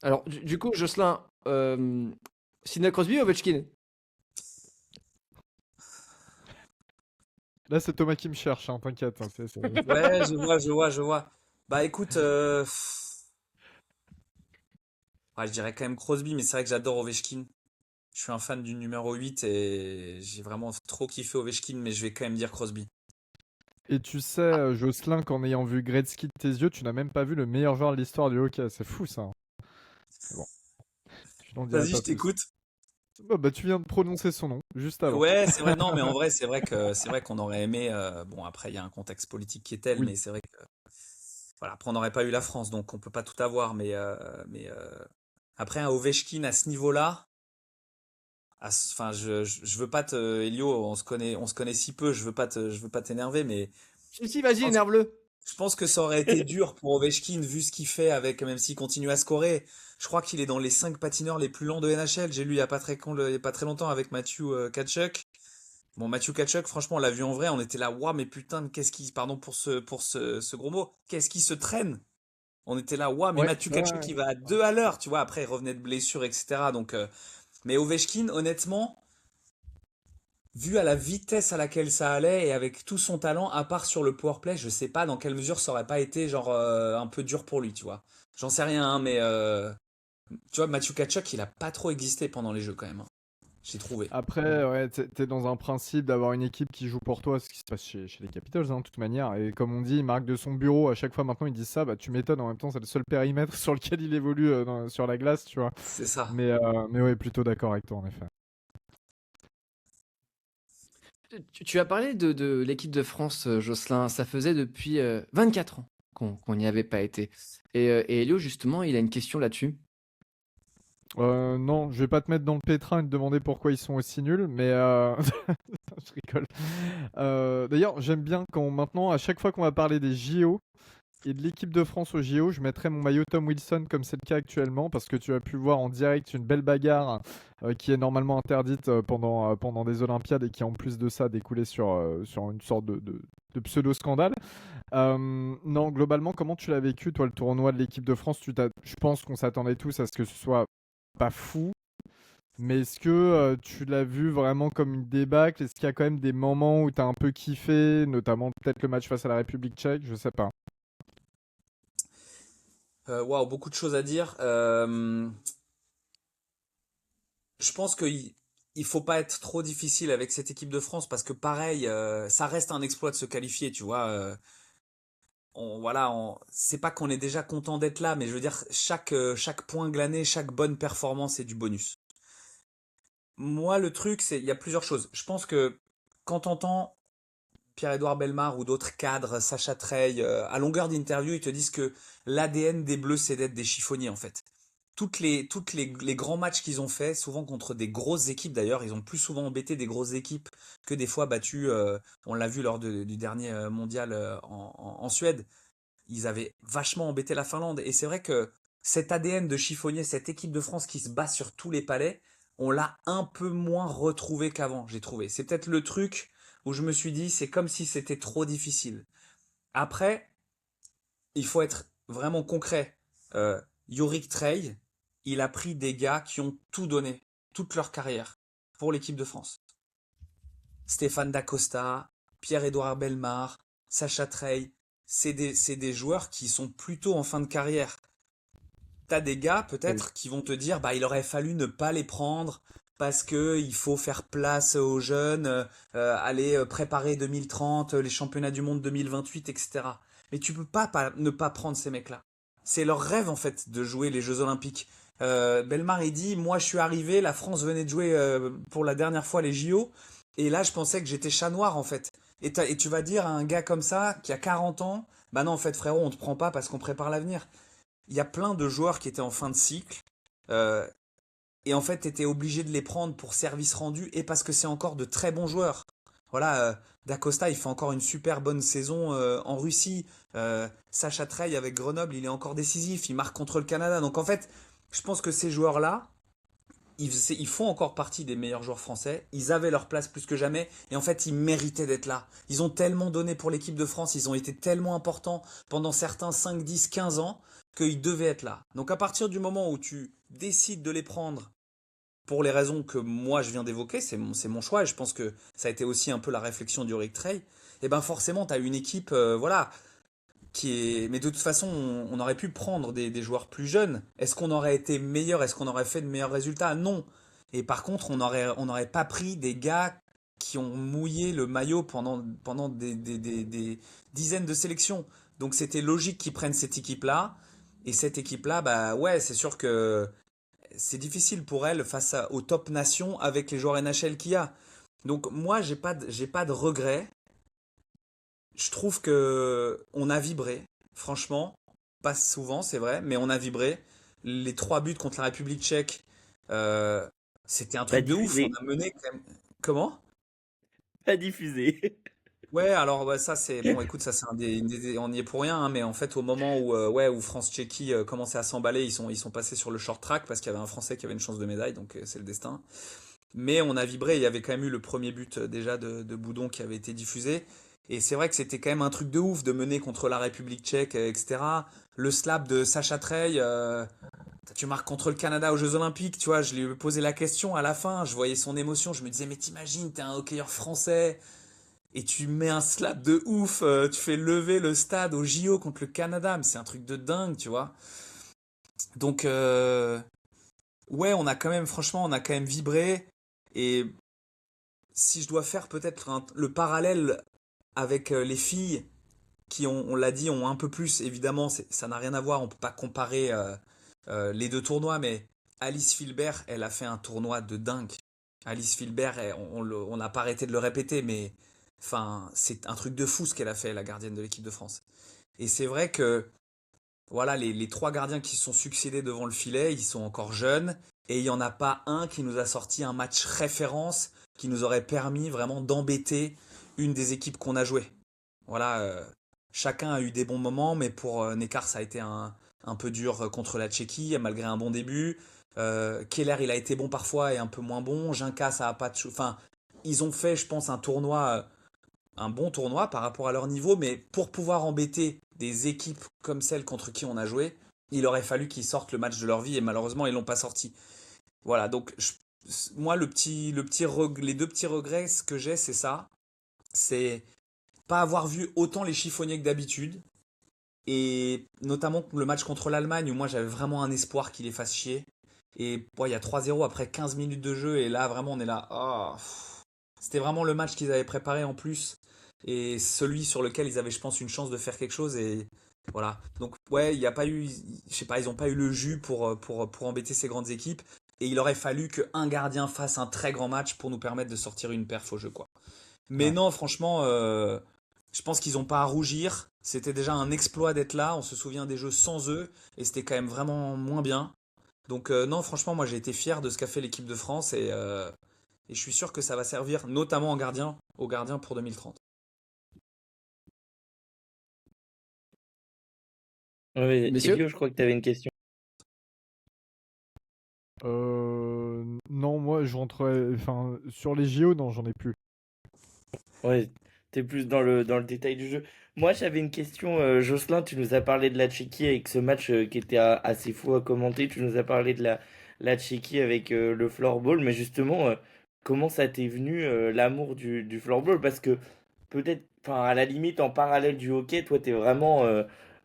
Alors, du coup, Jocelyn, Sidney Crosby ou Ovechkin?
Là, c'est Thomas qui me cherche, hein, t'inquiète. Hein,
Ouais, je vois. Bah écoute, ouais, je dirais quand même Crosby, mais c'est vrai que j'adore Ovechkin. Je suis un fan du numéro 8 et j'ai vraiment trop kiffé Ovechkin, mais je vais quand même dire Crosby.
Et tu sais, Jocelyn, qu'en ayant vu Gretzky de tes yeux, tu n'as même pas vu le meilleur joueur de l'histoire du hockey. C'est fou, ça. Hein. Mais bon, je n'en dirai
Vas-y,
pas
je
plus.
t'écoute.
Bah, tu viens de prononcer son nom, juste avant.
Ouais, c'est vrai, non, mais en vrai, c'est vrai qu'on aurait aimé. Bon, après, il y a un contexte politique qui est tel,
Oui.
mais c'est vrai que voilà, après, on n'aurait pas eu la France, donc on peut pas tout avoir. Mais après, un Ovechkin à ce niveau-là, enfin, je veux pas Elio, on se connaît si peu, je veux pas t'énerver, mais
Si,
je
vas-y,
pense,
énerve-le.
je pense que ça aurait été dur pour Ovechkin vu ce qu'il fait avec, même s'il continue à scorer. Je crois qu'il est dans les 5 patineurs les plus lents de NHL. J'ai lu il y a pas très longtemps avec Matthew Tkachuk. Bon, Matthew Tkachuk, franchement, on l'a vu en vrai, on était là, waouh, mais putain, pardon pour ce gros mot, qu'est-ce qui se traîne? On était là, waouh, mais
Ouais,
Matthew
ouais,
Tkachuk,
ouais.
il va à 2 à l'heure, tu vois, après, il revenait de blessure, etc. Donc, mais Ovechkin, honnêtement, vu à la vitesse à laquelle ça allait et avec tout son talent, à part sur le powerplay, je sais pas dans quelle mesure ça aurait pas été, genre, un peu dur pour lui, tu vois. J'en sais rien, hein, mais, tu vois, Matthew Tkachuk, il a pas trop existé pendant les jeux, quand même, hein. J'ai trouvé.
Après, ouais, t'es dans un principe d'avoir une équipe qui joue pour toi, ce qui se passe chez les Capitals, hein, de toute manière. Et comme on dit, Marc de son bureau, à chaque fois maintenant, ils disent ça, bah tu m'étonnes, en même temps, c'est le seul périmètre sur lequel il évolue sur la glace, tu vois.
C'est ça.
Mais ouais, plutôt d'accord avec toi, en effet.
Tu as parlé de l'équipe de France, Jocelyn. Ça faisait depuis 24 ans qu'on n'y avait pas été. Et Elio, justement, il a une question là-dessus.
Non, je vais pas te mettre dans le pétrin et te demander pourquoi ils sont aussi nuls, mais je rigole. D'ailleurs, j'aime bien quand maintenant, à chaque fois qu'on va parler des JO et de l'équipe de France aux JO, je mettrai mon maillot Tom Wilson comme c'est le cas actuellement, parce que tu as pu voir en direct une belle bagarre qui est normalement interdite pendant des Olympiades et qui en plus de ça découlait sur une sorte de pseudo-scandale. Non, globalement, comment tu l'as vécu, toi, le tournoi de l'équipe de France? Je pense qu'on s'attendait tous à ce que ce soit pas fou, mais est-ce que tu l'as vu vraiment comme une débâcle? Est-ce qu'il y a quand même des moments où tu as un peu kiffé, notamment peut-être le match face à la République tchèque? Je sais pas.
Waouh, beaucoup de choses à dire. Je pense qu'il faut pas être trop difficile avec cette équipe de France parce que pareil, ça reste un exploit de se qualifier, tu vois. Voilà, c'est pas qu'on est déjà content d'être là, mais je veux dire, chaque point glané, chaque bonne performance est du bonus. Moi, le truc, il y a plusieurs choses. Je pense que quand t'entends Pierre-Édouard Bellemare ou d'autres cadres, Sacha Treille, à longueur d'interview, ils te disent que l'ADN des Bleus, c'est d'être des chiffonniers, en fait. les grands matchs qu'ils ont fait, souvent contre des grosses équipes d'ailleurs, ils ont plus souvent embêté des grosses équipes que des fois battu, on l'a vu lors du dernier mondial en Suède, ils avaient vachement embêté la Finlande. Et c'est vrai que cet ADN de chiffonnier, cette équipe de France qui se bat sur tous les palets, on l'a un peu moins retrouvé qu'avant, j'ai trouvé. C'est peut-être le truc où je me suis dit, c'est comme si c'était trop difficile. Après, il faut être vraiment concret. Yorick Trey, il a pris des gars qui ont tout donné, toute leur carrière, pour l'équipe de France. Stéphane Dacosta, Pierre-Édouard Bellemare, Sacha Trey, c'est des joueurs qui sont plutôt en fin de carrière. T'as des gars
Oui.
peut-être qui vont te dire bah il aurait fallu ne pas les prendre parce que il faut faire place aux jeunes, aller préparer 2030, les championnats du monde 2028, etc. Mais tu peux pas ne pas prendre ces mecs-là. C'est leur rêve en fait de jouer les Jeux Olympiques. Bellemare il dit moi je suis arrivé, la France venait de jouer pour la dernière fois les JO et là je pensais que j'étais chat noir en fait. Et tu vas dire à un gars comme ça qui a 40 ans bah non en fait frérot on te prend pas parce qu'on prépare l'avenir. Il y a plein de joueurs qui étaient en fin de cycle. euh, et en fait, tu étais obligé de les prendre pour service rendu et parce que c'est encore de très bons joueurs. Voilà, Dacosta, il fait encore une super bonne saison en Russie. Sacha Trey avec Grenoble, il est encore décisif. Il marque contre le Canada. Donc en fait, je pense que ces joueurs-là, ils font encore partie des meilleurs joueurs français. Ils avaient leur place plus que jamais. Et en fait, ils méritaient d'être là. Ils ont tellement donné pour l'équipe de France. Ils ont été tellement importants pendant certains 5, 10, 15 ans qu'ils devaient être là. Donc à partir du moment où tu décides de les prendre pour les raisons que moi je viens d'évoquer, c'est mon choix. Et je pense que ça a été aussi un peu la réflexion du Rick Trey. Et ben forcément, tu as une équipe, voilà, qui est. Mais de toute façon, on aurait pu prendre des joueurs plus jeunes. Est-ce qu'on aurait été meilleur? Est-ce qu'on aurait fait de meilleurs résultats? Non. Et par contre, on n'aurait pas pris des gars qui ont mouillé le maillot pendant des dizaines de sélections. Donc c'était logique qu'ils prennent cette équipe-là. Et cette équipe-là, bah ouais, c'est sûr que c'est difficile pour elle face aux top nations avec les joueurs NHL qu'il y a. Donc moi, j'ai pas de regrets. Je trouve que on a vibré, franchement, pas souvent, c'est vrai, mais on a vibré. Les 3 buts contre la République tchèque, euh, c'était un
Pas
truc de ouf. On
diffusé.
a mené quand même. Comment?
Pas diffusé.
Ouais, alors ouais, ça c'est bon. Écoute, ça c'est on y est pour rien, hein, mais en fait au moment où ouais où France-Tchéquie commençait à s'emballer, ils sont passés sur le short track parce qu'il y avait un Français qui avait une chance de médaille, donc c'est le destin. Mais on a vibré. Il y avait quand même eu le premier but déjà de Boudon qui avait été diffusé. Et c'est vrai que c'était quand même un truc de ouf de mener contre la République tchèque, etc. Le slap de Sacha Trey, tu marques contre le Canada aux Jeux Olympiques, tu vois, je lui ai posé la question à la fin, je voyais son émotion, je me disais, mais t'imagines, t'es un hockeyeur français et tu mets un slap de ouf, tu fais lever le stade au JO contre le Canada, mais c'est un truc de dingue, tu vois. Donc, ouais, franchement, on a quand même vibré. Et si je dois faire peut-être le parallèle avec les filles qui on l'a dit, ont un peu plus, évidemment, ça n'a rien à voir, on peut pas comparer les deux tournois, mais Alice Filbert, elle a fait un tournoi de dingue. Alice Filbert, on n'a pas arrêté de le répéter, mais enfin, c'est un truc de fou ce qu'elle a fait, la gardienne de l'équipe de France. Et c'est vrai que voilà, les 3 gardiens qui se sont succédés devant le filet, ils sont encore jeunes, et il n'y en a pas un qui nous a sorti un match référence qui nous aurait permis vraiment d'embêter une des équipes qu'on a jouées. Voilà, chacun a eu des bons moments, mais pour Nekar, ça a été un peu dur contre la Tchéquie, malgré un bon début. Keller, il a été bon parfois et un peu moins bon. Jinka, ça a pas de. Enfin, ils ont fait, je pense, un bon tournoi par rapport à leur niveau, mais pour pouvoir embêter des équipes comme celle contre qui on a joué, il aurait fallu qu'ils sortent le match de leur vie et malheureusement, ils l'ont pas sorti. Voilà, donc moi, les 2 petits regrets, ce que j'ai, c'est ça. C'est pas avoir vu autant les chiffonniers que d'habitude. Et notamment le match contre l'Allemagne où moi j'avais vraiment un espoir qu'il les fasse chier. Et bon, il y a 3-0 après 15 minutes de jeu et là vraiment on est là. Oh, c'était vraiment le match qu'ils avaient préparé en plus. Et celui sur lequel ils avaient je pense une chance de faire quelque chose. Et voilà. Donc ouais, il n'y a pas eu, je sais pas, ils n'ont pas eu le jus pour embêter ces grandes équipes. Et il aurait fallu qu'un gardien fasse un très grand match pour nous permettre de sortir une perf au jeu, quoi. Mais
Ouais.
non, franchement, je pense qu'ils n'ont pas à rougir. C'était déjà un exploit d'être là. On se souvient des jeux sans eux et c'était quand même vraiment moins bien. Donc non, franchement, moi j'ai été fier de ce qu'a fait l'équipe de France et je suis sûr que ça va servir notamment aux gardiens pour 2030.
Ouais,
Messieurs?
Elio, je crois que tu avais une question.
Non, moi, je rentrais. Enfin, sur les JO, non, j'en ai plus.
Ouais, t'es plus dans le détail du jeu. Moi, j'avais une question. Jocelyn, tu nous as parlé de la Tchéquie avec ce match qui était assez fou à commenter. Tu nous as parlé de la Tchéquie avec le floorball. Mais justement, comment ça t'est venu l'amour du floorball? Parce que peut-être, enfin, à la limite, en parallèle du hockey, toi, t'es vraiment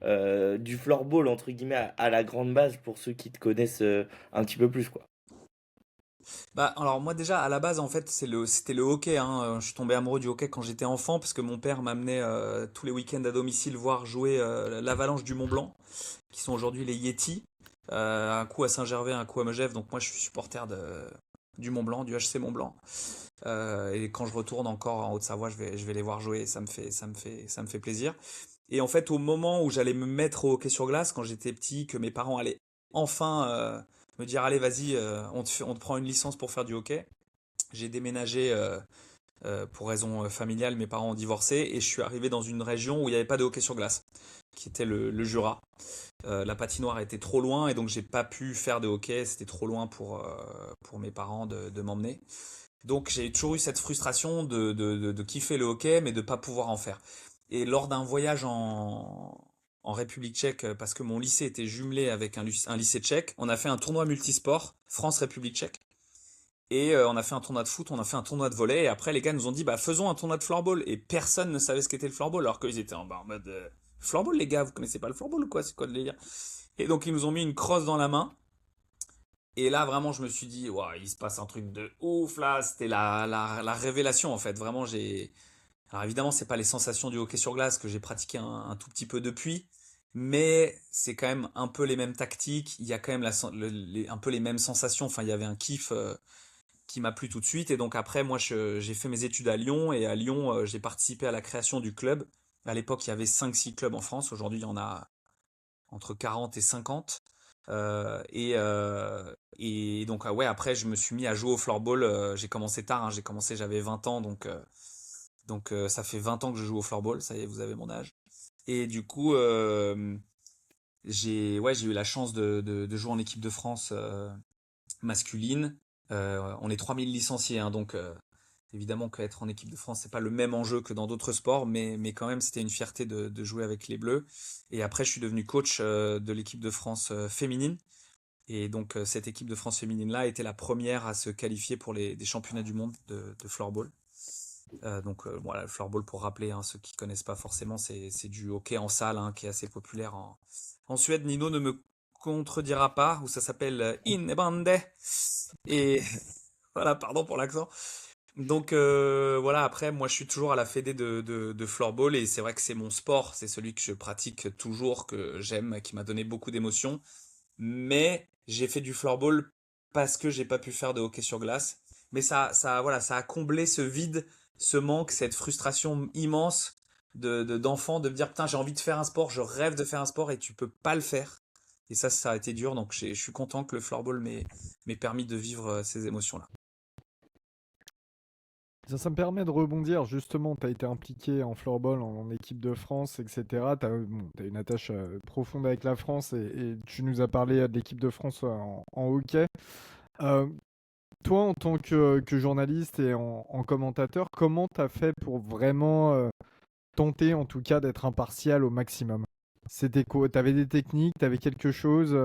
du floorball, entre guillemets, à la grande base pour ceux qui te connaissent un petit peu plus, quoi.
Bah alors moi déjà à la base en fait c'était le hockey hein. Je suis tombé amoureux du hockey quand j'étais enfant parce que mon père m'amenait tous les week-ends à domicile voir jouer l'Avalanche du Mont-Blanc qui sont aujourd'hui les Yétis. Un coup à Saint-Gervais, un coup à Megève. Donc moi je suis supporter du Mont-Blanc, du HC Mont-Blanc. Et quand je retourne encore en Haute-Savoie, je vais les voir jouer. Ça me fait plaisir. Et en fait, au moment où j'allais me mettre au hockey sur glace, quand j'étais petit, que mes parents allaient enfin me dire, allez, vas-y, on te prend une licence pour faire du hockey. J'ai déménagé pour raison familiale, mes parents ont divorcé et je suis arrivé dans une région où il n'y avait pas de hockey sur glace, qui était le Jura. La patinoire était trop loin et donc j'ai pas pu faire de hockey, c'était trop loin pour mes parents de m'emmener. Donc j'ai toujours eu cette frustration de kiffer le hockey mais de pas pouvoir en faire. Et lors d'un voyage en République tchèque, parce que mon lycée était jumelé avec un lycée tchèque, on a fait un tournoi multisport France-République tchèque. Et on a fait un tournoi de foot, on a fait un tournoi de volley, et après les gars nous ont dit bah faisons un tournoi de floorball, et personne ne savait ce qu'était le floorball, alors qu'ils étaient en mode floorball les gars, vous connaissez pas le floorball ou quoi, c'est quoi le délire? Et donc ils nous ont mis une crosse dans la main, et là vraiment je me suis dit ouah, il se passe un truc de ouf là, c'était la révélation en fait, vraiment j'ai... Alors évidemment c'est pas les sensations du hockey sur glace que j'ai pratiqué un tout petit peu depuis, mais c'est quand même un peu les mêmes tactiques, il y a quand même un peu les mêmes sensations, enfin il y avait un kiff qui m'a plu tout de suite. Et donc après, moi, j'ai fait mes études à Lyon. Et à Lyon, j'ai participé à la création du club. À l'époque, il y avait 5-6 clubs en France. Aujourd'hui, il y en a entre 40 et 50. Et donc, ouais, après, je me suis mis à jouer au floorball. J'ai commencé tard, hein. J'ai commencé, j'avais 20 ans. Donc ça fait 20 ans que je joue au floorball. Ça y est, vous avez mon âge. Et du coup, j'ai eu la chance de jouer en équipe de France masculine. On est 3000 licenciés, hein, donc évidemment qu'être en équipe de France, c'est pas le même enjeu que dans d'autres sports, mais quand même, c'était une fierté de jouer avec les Bleus. Et après, je suis devenu coach de l'équipe de France féminine. Et donc, cette équipe de France féminine-là était la première à se qualifier pour des championnats du monde de floorball. Donc, voilà, le floorball, pour rappeler, hein, ceux qui connaissent pas forcément, c'est du hockey en salle hein, qui est assez populaire en Suède. Nino ne me contredira pas, où ça s'appelle Innebande. Et voilà, pardon pour l'accent. Donc voilà, après, moi je suis toujours à la fédé de floorball et c'est vrai que c'est mon sport, c'est celui que je pratique toujours, que j'aime, qui m'a donné beaucoup d'émotions. Mais j'ai fait du floorball parce que j'ai pas pu faire de hockey sur glace. Mais voilà, ça a comblé ce vide, ce manque, cette frustration immense d'enfant de me dire putain, j'ai envie de faire un sport, je rêve de faire un sport et tu peux pas le faire. Et ça a été dur, donc je suis content que le floorball m'ait permis de vivre ces émotions-là.
Ça me permet de rebondir, justement, tu as été impliqué en floorball, en équipe de France, etc. Tu as, une attache profonde avec la France et tu nous as parlé de l'équipe de France en hockey. Euh, Toi, en tant que journaliste et en commentateur, comment tu as fait pour vraiment tenter, en tout cas, d'être impartial au maximum? C'était quoi? Tu avais des techniques, tu avais quelque chose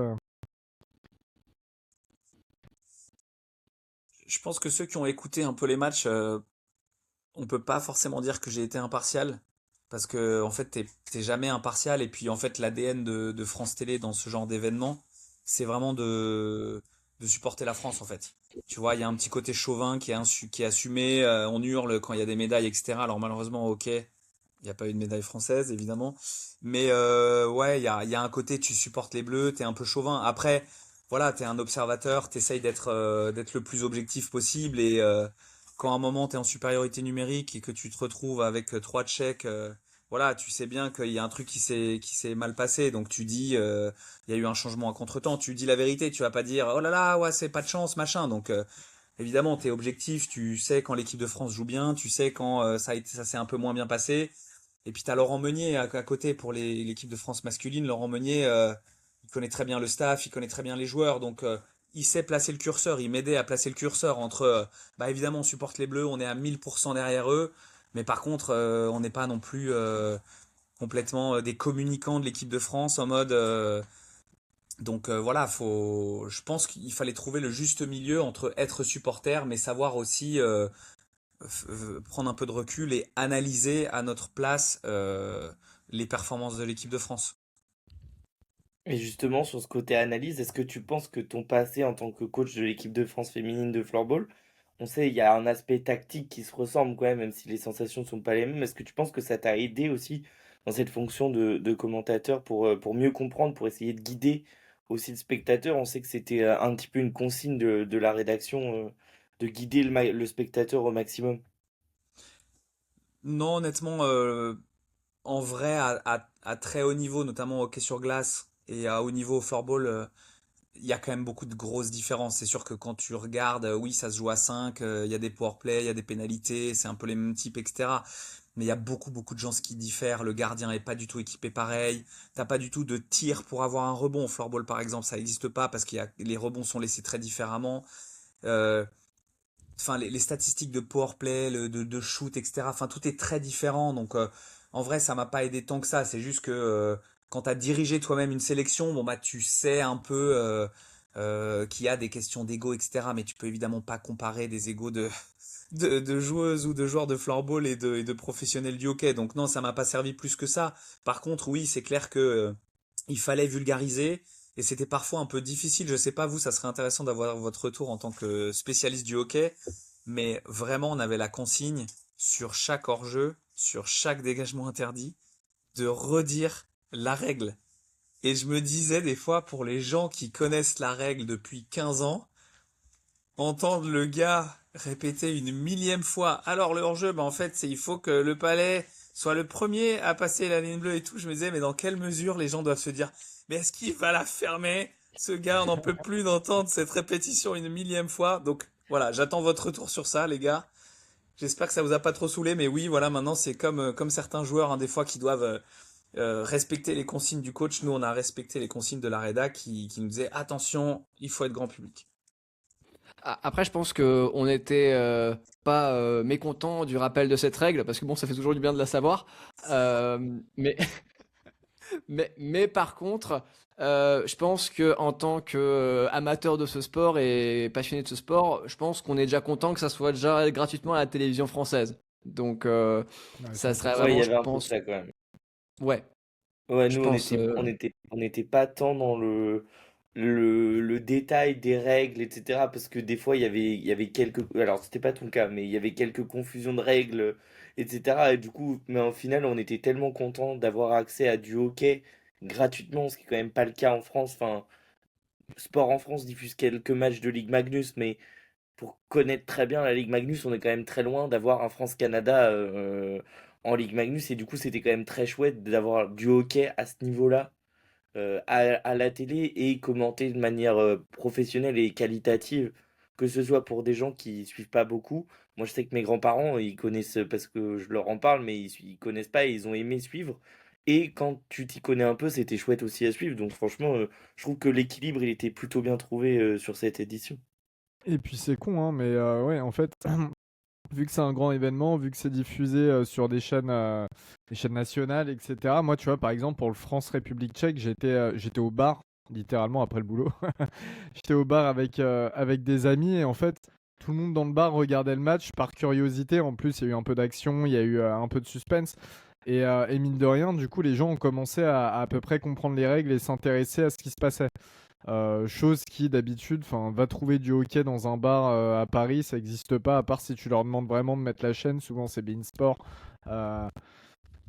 Je pense que ceux qui ont écouté un peu les matchs, on peut pas forcément dire que j'ai été impartial, parce que en fait, t'es jamais impartial, et puis en fait, l'ADN de France Télé dans ce genre d'événement, c'est vraiment de supporter la France, en fait. Tu vois, il y a un petit côté chauvin qui est assumé, on hurle quand il y a des médailles, etc. Alors malheureusement, ok, il n'y a pas eu de médaille française, évidemment. Mais ouais, il y a un côté, tu supportes les Bleus, t'es un peu chauvin. Après, voilà, t'es un observateur, t'essayes d'être le plus objectif possible. Et quand à un moment t'es en supériorité numérique et que tu te retrouves avec trois Tchèques, voilà, tu sais bien qu'il y a un truc qui s'est mal passé, donc tu dis, il y a eu un changement à contretemps, tu dis la vérité, tu vas pas dire, oh là là, ouais, c'est pas de chance, machin. Donc, évidemment, tu es objectif, tu sais quand l'équipe de France joue bien, tu sais quand ça s'est un peu moins bien passé. Et puis, tu as Laurent Meunier à côté pour l'équipe de France masculine. Laurent Meunier, il connaît très bien le staff, il connaît très bien les joueurs, donc il sait placer le curseur, il m'aidait à placer le curseur entre, bah évidemment, on supporte les Bleus, on est à 1000% derrière eux, mais par contre, on n'est pas non plus complètement des communicants de l'équipe de France en mode. Donc voilà, je pense qu'il fallait trouver le juste milieu entre être supporter, mais savoir aussi prendre un peu de recul et analyser à notre place les performances de l'équipe de France.
Et justement, sur ce côté analyse, est-ce que tu penses que ton passé en tant que coach de l'équipe de France féminine de floorball, on sait, il y a un aspect tactique qui se ressemble quand même si les sensations ne sont pas les mêmes. Est-ce que tu penses que ça t'a aidé aussi dans cette fonction de commentateur pour mieux comprendre, pour essayer de guider aussi le spectateur? On sait que c'était un petit peu une consigne de la rédaction, de guider le spectateur au maximum.
Non, honnêtement, en vrai, à très haut niveau, notamment au hockey sur glace et à haut niveau au floorball, il y a quand même beaucoup de grosses différences. C'est sûr que quand tu regardes, oui, ça se joue à 5, il y a des powerplay, il y a des pénalités, c'est un peu les mêmes types, etc. Mais il y a beaucoup, beaucoup de gens qui diffèrent. Le gardien est pas du tout équipé pareil. T'as pas du tout de tir pour avoir un rebond. Au floorball, par exemple, ça n'existe pas parce les rebonds sont laissés très différemment. Euh, Enfin, les statistiques de powerplay, de shoot, etc. Enfin, tout est très différent. Donc, en vrai, ça m'a pas aidé tant que ça. C'est juste que quand tu as dirigé toi-même une sélection, bon, bah, tu sais un peu qu'il y a des questions d'ego, etc. Mais tu peux évidemment pas comparer des égos de joueuses ou de joueurs de floorball et de professionnels du hockey. Donc, non, ça m'a pas servi plus que ça. Par contre, oui, c'est clair que il fallait vulgariser. Et c'était parfois un peu difficile. Je sais pas vous, ça serait intéressant d'avoir votre retour en tant que spécialiste du hockey. Mais vraiment, on avait la consigne sur chaque hors-jeu, sur chaque dégagement interdit, de redire la règle. Et je me disais des fois, pour les gens qui connaissent la règle depuis 15 ans, entendre le gars répéter une millième fois, alors le hors-jeu, bah en fait, il faut que le palais soit le premier à passer la ligne bleue et tout. Je me disais, mais dans quelle mesure les gens doivent se dire, mais est-ce qu'il va la fermer? Ce gars, on n'en peut plus d'entendre cette répétition une millième fois. Donc voilà, j'attends votre retour sur ça, les gars. J'espère que ça vous a pas trop saoulé, mais oui, voilà, maintenant c'est comme certains joueurs, hein, des fois, qui doivent respecter les consignes du coach. Nous, on a respecté les consignes de la rédac qui nous disait attention, il faut être grand public.
Après, je pense que on était pas mécontent du rappel de cette règle parce que bon, ça fait toujours du bien de la savoir. Mais mais par contre, je pense que en tant que amateur de ce sport et passionné de ce sport, je pense qu'on est déjà content que ça soit déjà gratuitement à la télévision française. Donc,
Ouais,
ça
ça c'est
serait
Ouais, il
sûr.
y
vraiment, je
avait un peu de
pense,
ça quand même.
ouais,
Ouais,
je
nous,
pense.
on était pas tant dans le détail des règles, etc. Parce que des fois, il y avait quelques... Alors, c'était pas tout le cas, mais il y avait quelques confusions de règles, etc. Et du coup, mais au final, on était tellement content d'avoir accès à du hockey gratuitement, ce qui est quand même pas le cas en France. Enfin, Sport en France diffuse quelques matchs de Ligue Magnus, mais pour connaître très bien la Ligue Magnus, on est quand même très loin d'avoir un France-Canada en Ligue Magnus. Et du coup, c'était quand même très chouette d'avoir du hockey à ce niveau-là à la télé et commenté de manière professionnelle et qualitative, que ce soit pour des gens qui suivent pas beaucoup. Moi, je sais que mes grands-parents, ils connaissent parce que je leur en parle, mais ils connaissent pas et ils ont aimé suivre. Et quand tu t'y connais un peu, c'était chouette aussi à suivre. Donc franchement, je trouve que l'équilibre, il était plutôt bien trouvé sur cette édition.
Et puis c'est con, hein, mais ouais, en fait, vu que c'est un grand événement, vu que c'est diffusé sur des chaînes nationales, etc. Moi, tu vois, par exemple, pour le France-République tchèque, j'étais au bar, littéralement après le boulot. J'étais au bar avec des amis et en fait, tout le monde dans le bar regardait le match par curiosité. En plus, il y a eu un peu d'action, il y a eu un peu de suspense. Et mine de rien, du coup, les gens ont commencé à peu près comprendre les règles et s'intéresser à ce qui se passait. Chose qui d'habitude, enfin, va trouver du hockey dans un bar à Paris, ça n'existe pas, à part si tu leur demandes vraiment de mettre la chaîne. Souvent, c'est Beansport. Euh,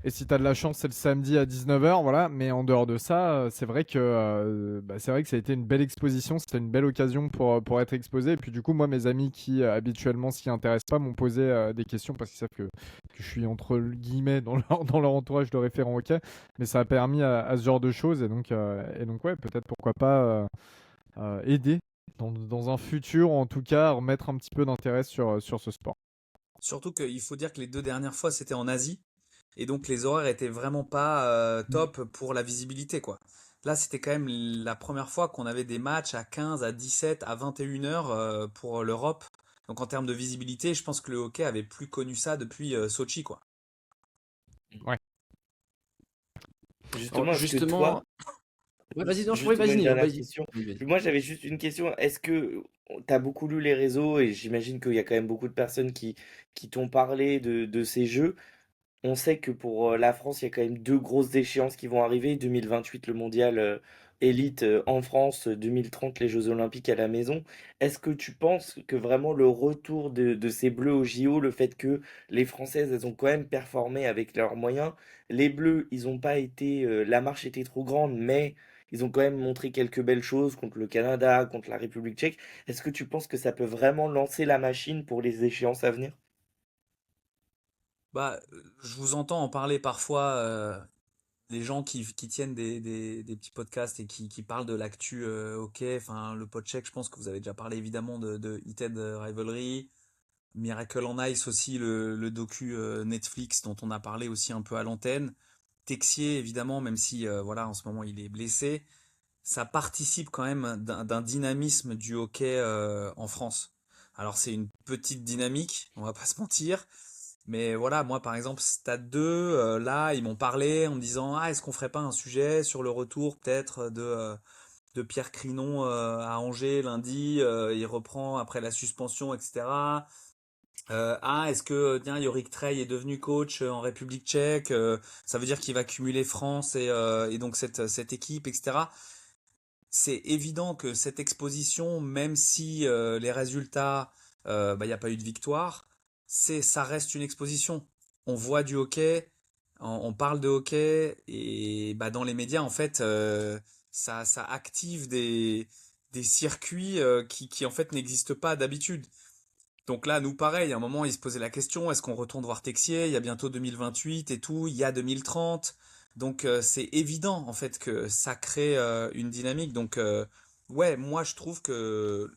Et si tu as de la chance, c'est le samedi à 19h, voilà. Mais en dehors de ça, c'est vrai que ça a été une belle exposition. C'était une belle occasion pour être exposé. Et puis du coup, moi, mes amis qui habituellement s'y intéressent pas m'ont posé des questions parce qu'ils savent que je suis entre guillemets dans leur entourage de référents hockey. Mais ça a permis à ce genre de choses. Et donc ouais, peut-être pourquoi pas aider dans un futur, ou en tout cas, remettre un petit peu d'intérêt sur ce sport.
Surtout qu'il faut dire que les 2 dernières fois, c'était en Asie. Et donc les horaires étaient vraiment pas top pour la visibilité, quoi. Là, c'était quand même la première fois qu'on avait des matchs à 15, à 17, à 21 heures pour l'Europe. Donc en termes de visibilité, je pense que le hockey avait plus connu ça depuis Sochi, quoi.
Ouais.
Alors,
Justement, est-ce que
justement,
toi,
ouais, vas-y, non,
justement
vas-y,
une
Nino,
dernière
vas-y.
question.
Vas-y.
Moi, j'avais juste une question. Est-ce que tu as beaucoup lu les réseaux et j'imagine qu'il y a quand même beaucoup de personnes qui t'ont parlé de ces jeux. On sait que pour la France, il y a quand même deux grosses échéances qui vont arriver. 2028, le mondial élite en France, 2030, les Jeux Olympiques à la maison. Est-ce que tu penses que vraiment le retour de ces Bleus au JO, le fait que les Françaises, elles ont quand même performé avec leurs moyens, les Bleus, ils ont pas été, la marche était trop grande, mais ils ont quand même montré quelques belles choses contre le Canada, contre la République tchèque. Est-ce que tu penses que ça peut vraiment lancer la machine pour les échéances à venir?
Bah, je vous entends en parler parfois, les gens qui tiennent des petits podcasts et qui parlent de l'actu hockey. Enfin, le podcheck, je pense que vous avez déjà parlé évidemment de Heated Rivalry. Miracle on Ice aussi, le docu Netflix dont on a parlé aussi un peu à l'antenne. Texier, évidemment, même si voilà, en ce moment il est blessé, ça participe quand même d'un dynamisme du hockey en France. Alors c'est une petite dynamique, on va pas se mentir, mais voilà, moi par exemple, Stade 2, là, ils m'ont parlé en me disant, ah, est-ce qu'on ferait pas un sujet sur le retour peut-être de Pierre Crinon à Angers lundi, il reprend après la suspension, etc. Est-ce que tiens, Yorick Trey est devenu coach en République tchèque, ça veut dire qu'il va cumuler France et donc cette équipe, etc. C'est évident que cette exposition, même si les résultats, il n'y a pas eu de victoire, ça reste une exposition. On voit du hockey, on parle de hockey, et bah, dans les médias, en fait, ça active des circuits qui, en fait, n'existent pas d'habitude. Donc là, nous, pareil, à un moment, ils se posaient la question, est-ce qu'on retourne voir Texier? Il y a bientôt 2028 et tout, il y a 2030. Donc c'est évident, en fait, que ça crée une dynamique. Donc ouais, moi, je trouve que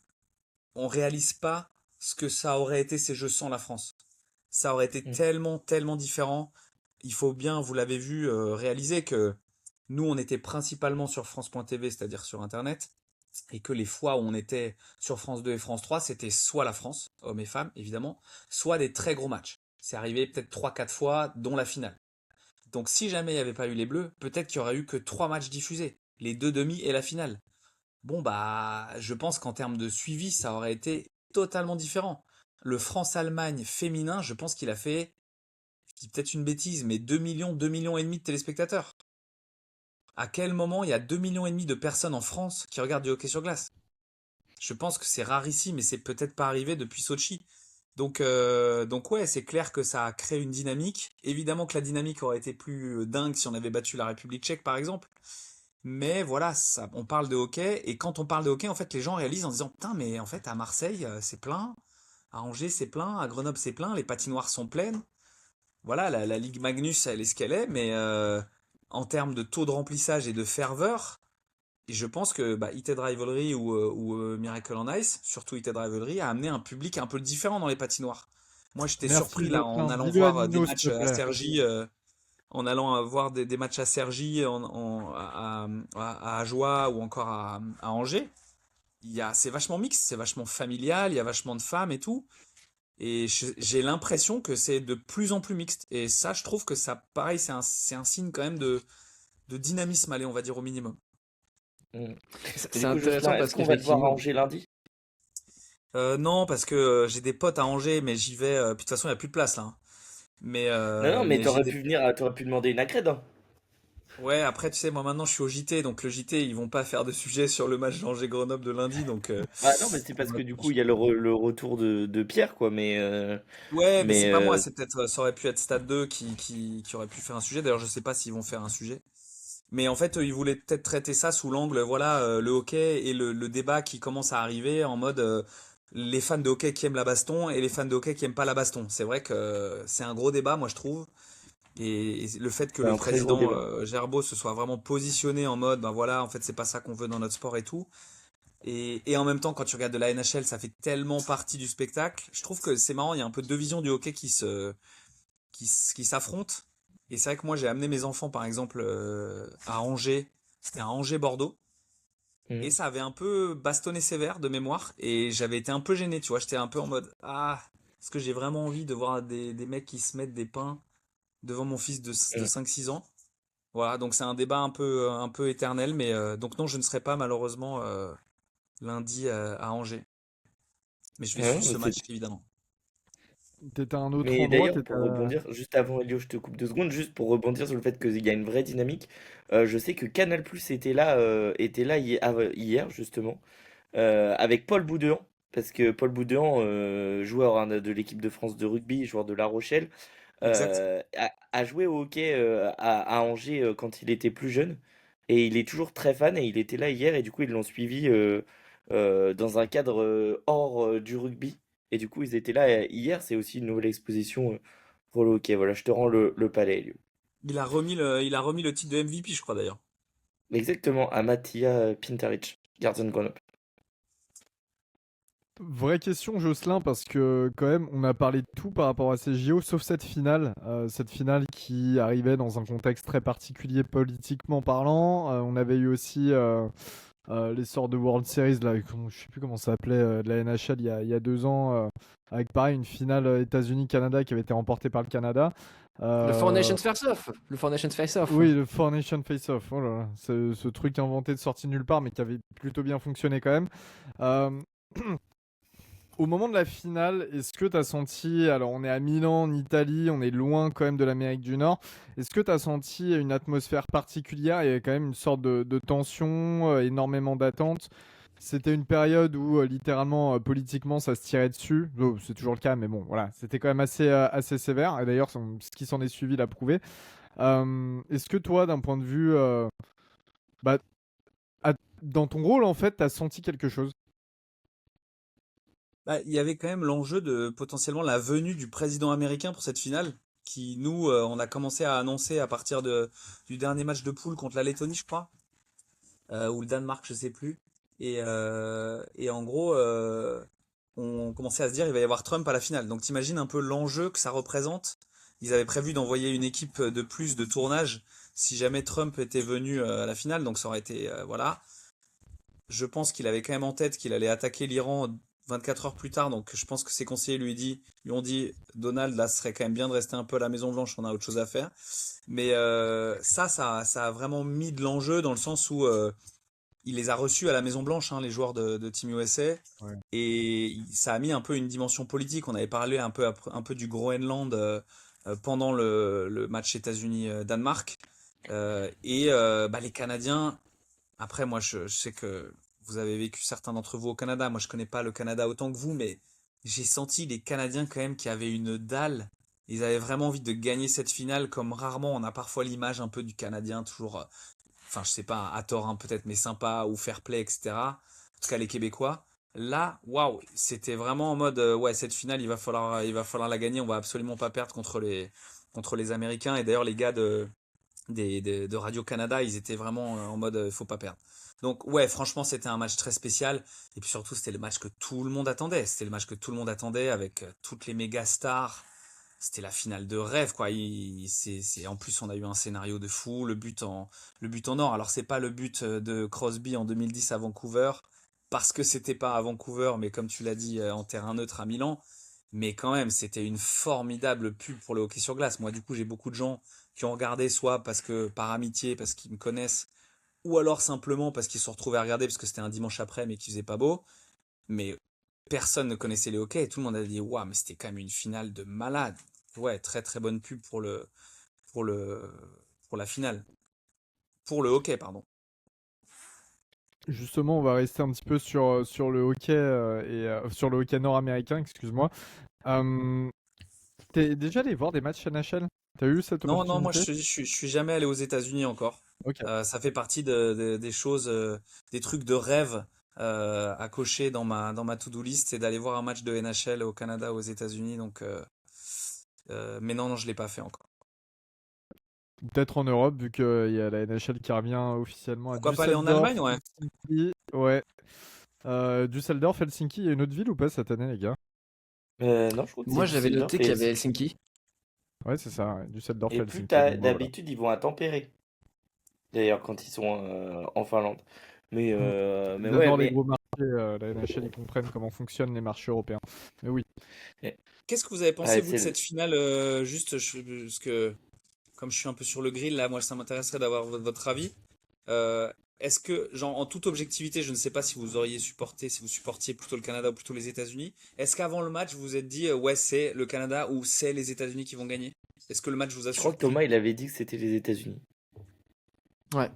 on réalise pas ce que ça aurait été ces Jeux sans la France. Ça aurait été
Mm.
tellement, tellement différent. Il faut bien, vous l'avez vu, réaliser que nous, on était principalement sur France.tv, c'est-à-dire sur Internet, et que les fois où on était sur France 2 et France 3, c'était soit la France, hommes et femmes évidemment, soit des très gros matchs. C'est arrivé peut-être 3, 4 fois, dont la finale. Donc si jamais il n'y avait pas eu les Bleus, peut-être qu'il y aurait eu que 3 matchs diffusés, les deux demi et la finale. Bon bah, je pense qu'en termes de suivi, ça aurait été totalement différent. Le France-Allemagne féminin, je pense qu'il a fait, je dis peut-être une bêtise, mais 2 millions, 2 millions et demi de téléspectateurs. À quel moment il y a 2 millions et demi de personnes en France qui regardent du hockey sur glace? Je pense que c'est rarissime mais c'est peut-être pas arrivé depuis Sochi. Donc ouais, c'est clair que ça a créé une dynamique. Évidemment que la dynamique aurait été plus dingue si on avait battu la République tchèque, par exemple. Mais voilà, ça, on parle de hockey, et quand on parle de hockey, en fait, les gens réalisent en disant, putain, mais en fait, à Marseille, c'est plein, à Angers, c'est plein, à Grenoble, c'est plein, les patinoires sont pleines. Voilà, la Ligue Magnus, elle est ce qu'elle est, mais en termes de taux de remplissage et de ferveur, et je pense que bah, Heated Rivalry ou Miracle on Ice, surtout Heated Rivalry, a amené un public un peu différent dans les patinoires. Moi, j'étais
Merci
surpris là en
Jocelyn.
allant
Dis-le à
voir des
Nino, s'il
matchs
te
à
plaît.
Cergy, en allant voir des matchs à Cergy, à Ajoie ou encore à Angers. C'est vachement mixte, c'est vachement familial, il y a vachement de femmes et tout. Et j'ai l'impression que c'est de plus en plus mixte. Et ça, je trouve que ça, pareil, c'est un signe quand même de dynamisme, allez, on va dire au minimum.
Mm. Et
C'est
du coup,
intéressant
Jocelyn, est-ce
parce
qu'on va te voir à
qu'effectivement,
Angers lundi?
Non, parce que j'ai des potes à Angers, mais j'y vais. Puis de toute façon, il n'y a plus de place là, hein.
Non, non, mais
Mais j'ai
t'aurais
des.
pu venir, t'aurais pu demander une accrède, hein.
Ouais, après, tu sais, moi maintenant je suis au JT, donc le JT, ils vont pas faire de sujet sur le match d'Angers-Grenoble de lundi, donc
Bah non, mais c'est
on
parce
va
que du coup, il y a
continuer.
le retour de Pierre, quoi.
Ouais, mais
Mais
c'est pas moi, c'est peut-être, ça aurait pu être Stade 2 qui aurait pu faire un sujet. D'ailleurs, je sais pas s'ils vont faire un sujet. Mais en fait, ils voulaient peut-être traiter ça sous l'angle, voilà, le hockey et le débat qui commence à arriver en mode les fans de hockey qui aiment la baston et les fans de hockey qui aiment pas la baston. C'est vrai que c'est un gros débat, moi je trouve. Et le fait que
c'est
le
un très gros
président
débat.
Gerbeau se soit vraiment positionné en mode, ben voilà, en fait, c'est pas ça qu'on veut dans notre sport et tout. Et en même temps, quand tu regardes de la NHL, ça fait tellement partie du spectacle. Je trouve que c'est marrant, il y a un peu deux visions du hockey qui s'affrontent. Et c'est vrai que moi, j'ai amené mes enfants, par exemple, à Angers. C'était à Angers-Bordeaux. Et
Mhm.
ça avait un peu bastonné sévère de mémoire. Et j'avais été un peu gêné, tu vois. J'étais un peu en mode, ah, est-ce que j'ai vraiment envie de voir des mecs qui se mettent des pains devant mon fils de
Mhm.
5 6 ans? Voilà, donc c'est un débat un peu éternel. Mais donc non, je ne serai pas malheureusement lundi à Angers. Mais je vais
Ouais,
suivre
bah,
ce match, évidemment.
T'étais à un autre
mais
endroit,
d'ailleurs,
t'étais
pour rebondir, juste avant Elio, je te coupe 2 secondes, juste pour rebondir sur le fait qu'il y a une vraie dynamique. Je sais que Canal Plus était là hier, justement, avec Paul Boudéan, parce que Paul Boudéan, joueur hein, de l'équipe de France de rugby, joueur de La Rochelle,
Exact.
a joué au hockey à Angers quand il était plus jeune. Et il est toujours très fan et il était là hier et du coup ils l'ont suivi dans un cadre hors du rugby. Et du coup ils étaient là hier, c'est aussi une nouvelle exposition pour le hockey. Voilà, je te rends le palais, Elio.
Il a remis le titre de MVP, je crois d'ailleurs.
Exactement, à Mattia Pintaric, gardien de Grenoble.
Vraie question, Jocelyn, parce que quand même, on a parlé de tout par rapport à ces JO, sauf cette finale qui arrivait dans un contexte très particulier politiquement parlant. On avait eu aussi les sortes de World Series, là, je sais plus comment ça s'appelait, de la NHL il y a 2 ans, avec pareil une finale États-Unis-Canada qui avait été remportée par le Canada.
Le Four
Euh,
Nations Face-Off. Le Four Nations Face-Off.
oui, le Four Nation Face-Off, oh là là, ce truc inventé de sortie nulle part, mais qui avait plutôt bien fonctionné quand même. Euh, Au moment de la finale, est-ce que tu as senti, alors on est à Milan, en Italie, on est loin quand même de l'Amérique du Nord, est-ce que tu as senti une atmosphère particulière? Il y avait quand même une sorte de tension, énormément d'attentes. C'était une période où littéralement politiquement ça se tirait dessus. Oh, c'est toujours le cas, mais bon, voilà, c'était quand même assez sévère. Et d'ailleurs, ce qui s'en est suivi l'a prouvé. Est-ce que toi, d'un point de vue, bah, dans ton rôle en fait, tu as senti quelque chose?
Bah, il y avait quand même l'enjeu de potentiellement la venue du président américain pour cette finale, qui nous, on a commencé à annoncer à partir du dernier match de poule contre la Lettonie, je crois, ou le Danemark, je sais plus. Et en gros, on commençait à se dire il va y avoir Trump à la finale. Donc t'imagines un peu l'enjeu que ça représente. Ils avaient prévu d'envoyer une équipe de plus de tournage si jamais Trump était venu à la finale. Donc ça aurait été voilà. Je pense qu'il avait quand même en tête qu'il allait attaquer l'Iran 24 heures plus tard. Donc je pense que ses conseillers lui ont dit Donald, là, ce serait quand même bien de rester un peu à la Maison Blanche. On a autre chose à faire. Mais ça a vraiment mis de l'enjeu dans le sens où il les a reçus à la Maison Blanche, hein, les joueurs de Team USA,
Ouais.
et ça a mis un peu une dimension politique. On avait parlé un peu du Groenland pendant le match États-Unis-Danemark. Bah, les Canadiens, après moi je sais que vous avez vécu certains d'entre vous au Canada, moi je connais pas le Canada autant que vous, mais j'ai senti les Canadiens quand même qui avaient une dalle. Ils avaient vraiment envie de gagner cette finale comme rarement on a parfois l'image un peu du Canadien toujours enfin je sais pas, à tort hein, peut-être, mais sympa ou fair play, etc. En tout cas les Québécois. Là, waouh, c'était vraiment en mode ouais cette finale il va falloir la gagner, on va absolument pas perdre contre les Américains. Et d'ailleurs les gars de Radio Canada ils étaient vraiment en mode faut pas perdre. Donc ouais franchement c'était un match très spécial et puis surtout c'était le match que tout le monde attendait. C'était le match que tout le monde attendait avec toutes les méga stars. C'était la finale de rêve, quoi. En plus, on a eu un scénario de fou, le but en or. Alors, c'est pas le but de Crosby en 2010 à Vancouver, parce que c'était pas à Vancouver, mais comme tu l'as dit, en terrain neutre à Milan. Mais quand même, c'était une formidable pub pour le hockey sur glace. Moi, du coup, j'ai beaucoup de gens qui ont regardé, soit parce que, par amitié, parce qu'ils me connaissent, ou alors simplement parce qu'ils se sont retrouvés à regarder parce que c'était un dimanche après, mais qu'il faisait pas beau. Mais personne ne connaissait les hockey et tout le monde a dit waouh, mais c'était quand même une finale de malade. Ouais, très très bonne pub pour le pour la finale. pour le hockey, pardon.
Justement, on va rester un petit peu sur le hockey sur le hockey nord-américain, excuse-moi. Euh, T'es déjà allé voir des matchs NHL? T'as eu cette
Non, non, moi
opportunité?
je suis jamais allé aux États-Unis encore.
Ok.
Ça fait partie des choses, des trucs de rêve à cocher dans ma to-do list, c'est d'aller voir un match de NHL au Canada, aux États-Unis. Mais non, non, je l'ai pas fait encore.
Peut-être en Europe, vu qu'il y a la NHL qui revient officiellement à
Pourquoi pas aller en Allemagne,
Düsseldorf,
ouais.
Helsinki. Ouais. Düsseldorf, Helsinki, il y a une autre ville ou pas cette année, les gars?
Non, je crois que c'est
Moi, j'avais
Düsseldorf
noté
et
qu'il y avait
Helsinki.
Helsinki.
Ouais, c'est ça, ouais. Düsseldorf,
Et plus
Helsinki. Bon, bah voilà.
d'habitude, ils vont à Tampere, d'ailleurs, quand ils sont en Finlande.
Mm.
Mais
Ils
ouais,
adorent les
mais
gros marchés, la NHL, ils comprennent comment fonctionnent les marchés européens. Mais oui.
mais-
Qu'est-ce que vous avez pensé,
ouais,
vous, de cette finale, parce que comme je suis un peu sur le grill là, moi ça m'intéresserait d'avoir votre avis. Euh, Est-ce que, genre, en toute objectivité, je ne sais pas si vous auriez supporté, si vous supportiez plutôt le Canada ou plutôt les États-Unis. Est-ce qu'avant le match, vous vous êtes dit, ouais, c'est le Canada ou c'est les États-Unis qui vont gagner? Est-ce que le match vous a
je crois que
surpris?
Thomas, il avait dit que c'était les États-Unis.
Ouais.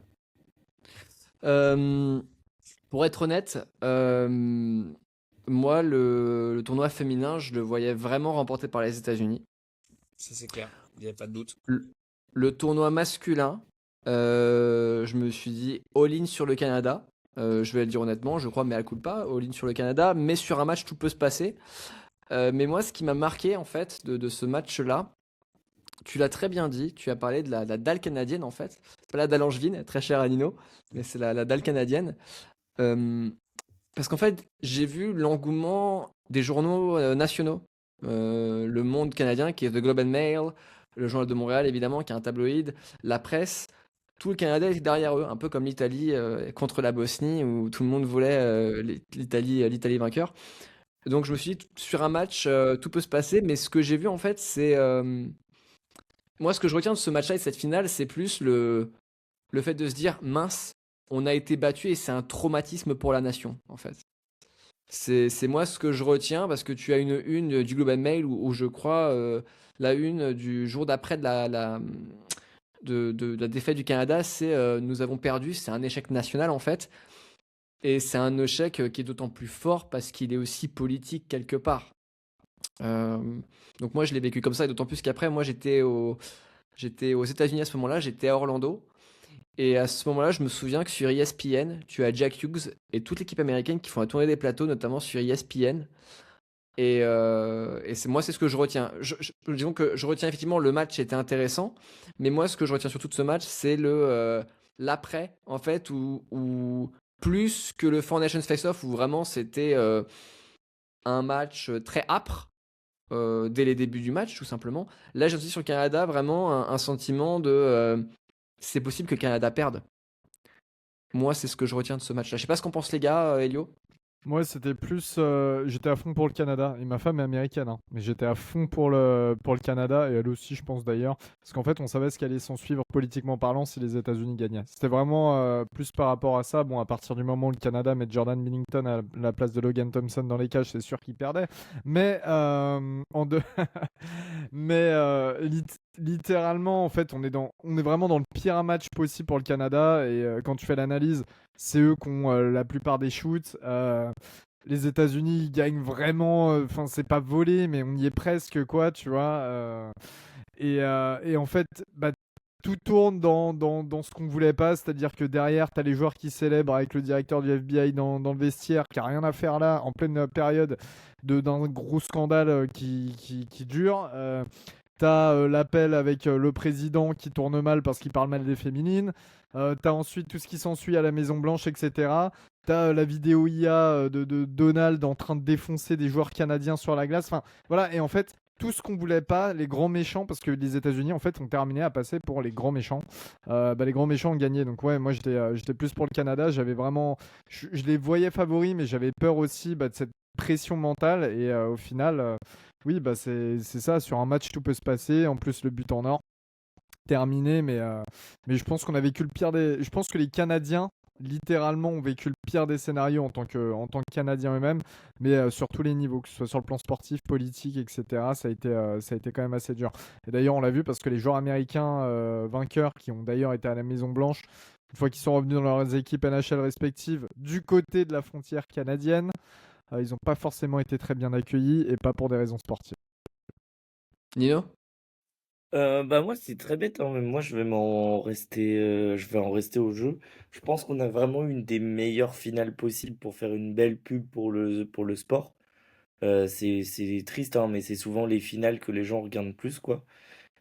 Euh, pour être honnête, moi, le tournoi féminin, je le voyais vraiment remporté par les États-Unis.
Ça, c'est clair, il n'y avait pas de doute.
Le, le tournoi masculin, je me suis dit all-in sur le Canada. Je vais le dire honnêtement, je crois, mais à coup pas, all-in sur le Canada. Mais sur un match, tout peut se passer. Mais moi, ce qui m'a marqué, en fait, de ce match-là, tu l'as très bien dit, tu as parlé de la dalle canadienne, en fait. C'est pas la dalle angevine, très chère à Nino, mais c'est la dalle canadienne. Euh, Parce qu'en fait, j'ai vu l'engouement des journaux nationaux. Le Monde canadien, qui est The Globe and Mail, le Journal de Montréal, évidemment, qui est un tabloïd, la presse. Tout le Canada était derrière eux, un peu comme l'Italie contre la Bosnie, où tout le monde voulait l'Italie vainqueur. Donc je me suis dit, sur un match, tout peut se passer, mais ce que j'ai vu, en fait, c'est... moi, ce que je retiens de ce match-là et de cette finale, c'est plus le fait de se dire, mince, on a été battu et c'est un traumatisme pour la nation, en fait. C'est moi ce que je retiens parce que tu as une du Globe and Mail où je crois la une du jour d'après de la défaite du Canada, c'est nous avons perdu, c'est un échec national en fait. Et c'est un échec qui est d'autant plus fort parce qu'il est aussi politique quelque part. Euh, donc moi je l'ai vécu comme ça et d'autant plus qu'après moi j'étais aux États-Unis à ce moment-là, j'étais à Orlando. Et à ce moment-là, je me souviens que sur ESPN, tu as Jack Hughes et toute l'équipe américaine qui font la tournée des plateaux, notamment sur ESPN. Et c'est ce que je retiens. Disons que je retiens effectivement le match était intéressant, mais moi, ce que je retiens surtout de ce match, c'est l'après, en fait, où plus que le Four Nations Face-Off, où vraiment c'était un match très âpre dès les débuts du match, tout simplement. Là, j'ai aussi sur le Canada vraiment un sentiment de c'est possible que le Canada perde. Moi, c'est ce que je retiens de ce match-là. Je sais pas ce qu'en pensent les gars, Elio.
Moi, c'était plus. J'étais à fond pour le Canada. Et ma femme est américaine, hein. Mais j'étais à fond pour le Canada. Et elle aussi, je pense d'ailleurs. Parce qu'en fait, on savait ce qu'allait s'en suivre politiquement parlant si les États-Unis gagnaient. C'était vraiment plus par rapport à ça. Bon, à partir du moment où le Canada met Jordan Bennington à la place de Logan Thompson dans les cages, c'est sûr qu'il perdait. Mais en deux. Mais littéralement, en fait, on est vraiment dans le pire match possible pour le Canada. Et quand tu fais l'analyse, c'est eux qui ont la plupart des shoots. Les États-Unis gagnent vraiment. Enfin, c'est pas volé, mais on y est presque, quoi, tu vois. Et en fait, bah, tout tourne dans ce qu'on voulait pas, c'est-à-dire que derrière, tu as les joueurs qui célèbrent avec le directeur du FBI dans le vestiaire, qui a rien à faire là, en pleine période d'un gros scandale qui dure. T'as l'appel avec le président qui tourne mal parce qu'il parle mal des féminines. T'as ensuite tout ce qui s'ensuit à la Maison Blanche, etc. T'as la vidéo IA de Donald en train de défoncer des joueurs canadiens sur la glace. Enfin, voilà. Et en fait, tout ce qu'on voulait pas, les grands méchants, parce que les États-Unis en fait ont terminé à passer pour les grands méchants. Les grands méchants ont gagné. Donc ouais, moi j'étais plus pour le Canada. J'avais vraiment, je les voyais favoris, mais j'avais peur aussi de cette pression mentale. Et au final, oui, bah c'est ça. Sur un match, tout peut se passer. En plus, le but en or terminé, mais je pense qu'on a vécu le pire des. Je pense que les Canadiens littéralement ont vécu le pire des scénarios en tant que Canadiens eux-mêmes, mais sur tous les niveaux, que ce soit sur le plan sportif, politique, etc. Ça a été quand même assez dur. Et d'ailleurs, on l'a vu parce que les joueurs américains vainqueurs, qui ont d'ailleurs été à la Maison Blanche, une fois qu'ils sont revenus dans leurs équipes NHL respectives du côté de la frontière canadienne, ils n'ont pas forcément été très bien accueillis et pas pour des raisons sportives.
Nino?
Bah moi c'est très bête hein, mais moi je vais en rester au jeu. Je pense qu'on a vraiment une des meilleures finales possibles pour faire une belle pub pour le sport. C'est triste hein, mais c'est souvent les finales que les gens regardent le plus quoi.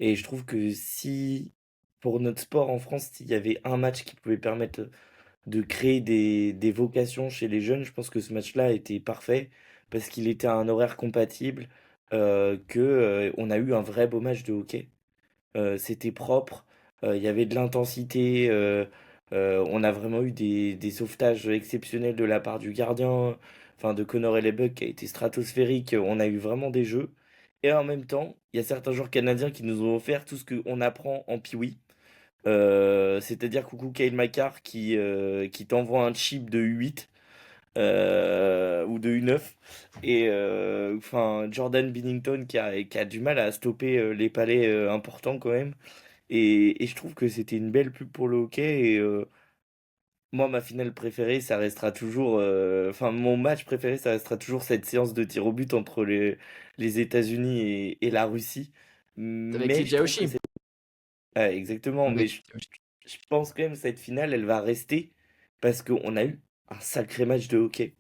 Et je trouve que si pour notre sport en France, s'il y avait un match qui pouvait permettre de créer des vocations chez les jeunes, je pense que ce match-là était parfait parce qu'il était à un horaire compatible, on a eu un vrai beau match de hockey. C'était propre, il y avait de l'intensité, on a vraiment eu des sauvetages exceptionnels de la part du gardien, enfin de Connor Hellebuck qui a été stratosphérique, on a eu vraiment des jeux. Et en même temps, il y a certains joueurs canadiens qui nous ont offert tout ce qu'on apprend en pee c'est-à-dire coucou Kyle McCarr qui t'envoie un chip de U8 ou de U9 et enfin Jordan Binnington qui a du mal à stopper les palais importants quand même et je trouve que c'était une belle pub pour le hockey et moi ma finale préférée ça restera toujours enfin mon match préféré ça restera toujours cette séance de tir au but entre les États-Unis et la Russie
Avec
mais je
TJ
trouve que
Oshie.
c'est exactement mais
Avec TJ Oshie.
je pense quand même que cette finale, elle va rester parce qu'on a eu un sacré match de hockey.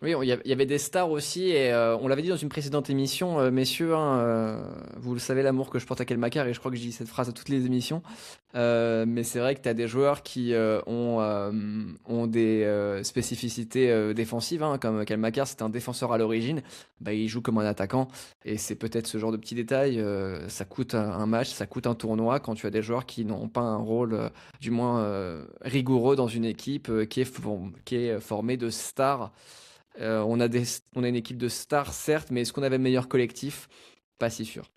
Oui, il y avait des stars aussi, et on l'avait dit dans une précédente émission, messieurs, hein, vous le savez, l'amour que je porte à Kel Makar, et je crois que je dis cette phrase à toutes les émissions. Mais c'est vrai que tu as des joueurs qui ont des spécificités défensives, hein, comme Kel Makar, c'est un défenseur à l'origine, bah, il joue comme un attaquant, et c'est peut-être ce genre de petits détails, ça coûte un match, ça coûte un tournoi quand tu as des joueurs qui n'ont pas un rôle, du moins rigoureux dans une équipe qui est formée de stars. On a une équipe de stars, certes, mais est-ce qu'on avait le meilleur collectif? Pas si sûr.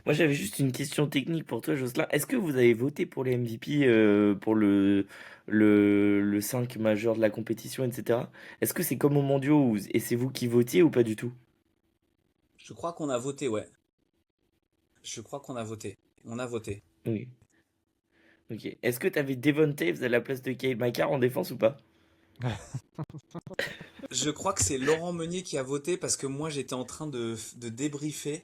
Moi, j'avais juste une question technique pour toi, Jocelyn. Est-ce que vous avez voté pour les MVP, pour le 5 majeur de la compétition, etc. Est-ce que c'est comme aux mondiaux et c'est vous qui votiez ou pas du tout?
Je crois qu'on a voté, ouais. Je crois qu'on a voté. On a voté.
Oui. Ok. Est-ce que tu avais Devon Taves à la place de Kyle McCarr en défense ou pas?
Je crois que c'est Laurent Meunier qui a voté parce que moi j'étais en train de débriefer.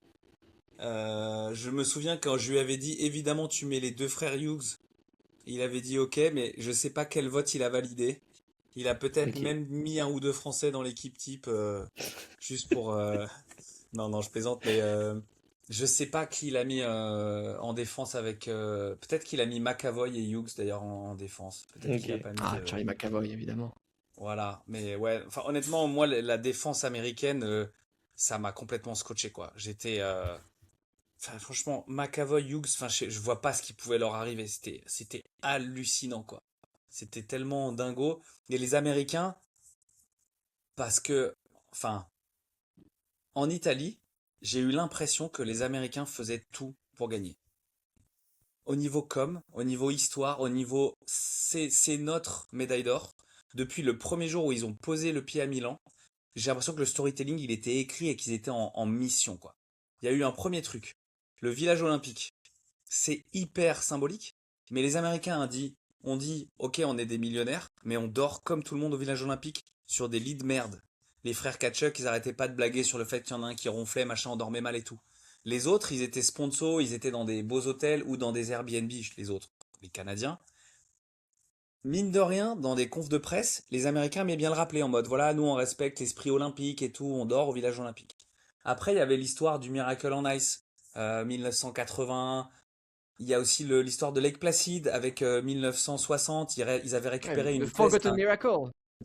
Je me souviens quand je lui avais dit évidemment tu mets les deux frères Hughes. Il avait dit ok, mais je sais pas quel vote il a validé. Il a peut-être
Ok.
même mis un ou deux Français dans l'équipe type juste pour. Non, non, je plaisante, mais je sais pas qui il a mis en défense avec. Peut-être qu'il a mis McAvoy et Hughes d'ailleurs en défense. Peut-être qu'il a
Ok.
pas mis.
Ah, Charlie McAvoy, évidemment.
Voilà, mais ouais. Enfin, honnêtement, moi, la défense américaine, ça m'a complètement scotché quoi. Enfin, franchement, McAvoy, Hughes, enfin, je vois pas ce qui pouvait leur arriver. C'était hallucinant, quoi. C'était tellement dingo. Et les Américains, parce que, enfin, en Italie, j'ai eu l'impression que les Américains faisaient tout pour gagner. Au niveau com, au niveau histoire, au niveau, c'est notre médaille d'or. Depuis le premier jour où ils ont posé le pied à Milan, j'ai l'impression que le storytelling, il était écrit et qu'ils étaient en mission, quoi. Il y a eu un premier truc. Le village olympique. C'est hyper symbolique, mais les Américains ont dit, ok, on est des millionnaires, mais on dort comme tout le monde au village olympique sur des lits de merde. Les frères Kachuk, ils arrêtaient pas de blaguer sur le fait qu'il y en a un qui ronflait, machin, on dormait mal et tout. Les autres, ils étaient sponsors, ils étaient dans des beaux hôtels ou dans des Airbnb, les autres, les Canadiens. Mine de rien, dans des confs de presse, les Américains aimaient bien le rappeler en mode, voilà, nous on respecte l'esprit olympique et tout, on dort au village olympique. Après, il y avait l'histoire du Miracle on Ice, 1980. Il y a aussi l'histoire de Lake Placid avec 1960. Ils avaient
Ouais,
récupéré
le
une veste.
Forgotten Miracle.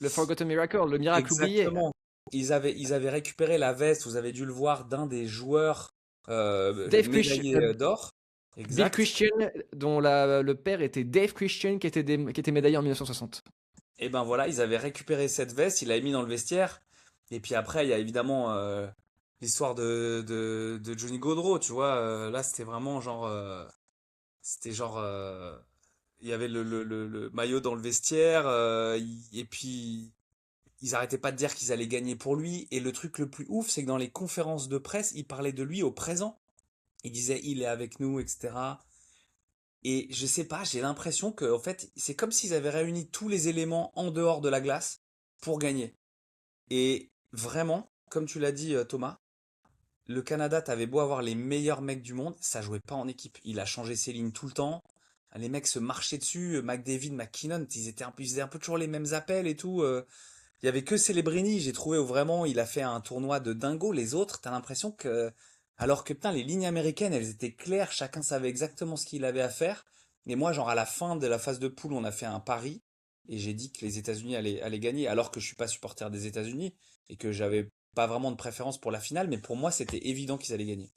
Le Forgotten Miracle, le miracle oublié.
Exactement. Ils avaient récupéré la veste, vous avez dû le voir, d'un des joueurs
Dave Christian,
médaillés d'or.
Bill
Exact.
Christian, dont le père était Dave Christian, qui était médaillé en 1960.
Et ben voilà, ils avaient récupéré cette veste, ils l'avaient mis dans le vestiaire. Et puis après, il y a évidemment l'histoire de Johnny Gaudreau, tu vois. Là, c'était vraiment genre. C'était genre. Il y avait le maillot dans le vestiaire, et puis ils arrêtaient pas de dire qu'ils allaient gagner pour lui. Et le truc le plus ouf, c'est que dans les conférences de presse, ils parlaient de lui au présent. Ils disaient il est avec nous, etc. Et je sais pas, j'ai l'impression que en fait, c'est comme s'ils avaient réuni tous les éléments en dehors de la glace pour gagner. Et vraiment, comme tu l'as dit, Thomas, le Canada, t'avais beau avoir les meilleurs mecs du monde, ça jouait pas en équipe. Il a changé ses lignes tout le temps. Les mecs se marchaient dessus. McDavid, McKinnon, ils faisaient un peu toujours les mêmes appels et tout. Il y avait que Celebrini, j'ai trouvé où vraiment il a fait un tournoi de dingo. Les autres, t'as l'impression que, alors que putain, les lignes américaines, elles étaient claires, chacun savait exactement ce qu'il avait à faire. Et moi, genre à la fin de la phase de poule, on a fait un pari et j'ai dit que les États-Unis allaient gagner, alors que je suis pas supporter des États-Unis et que j'avais pas vraiment de préférence pour la finale, mais pour moi, c'était évident qu'ils allaient gagner.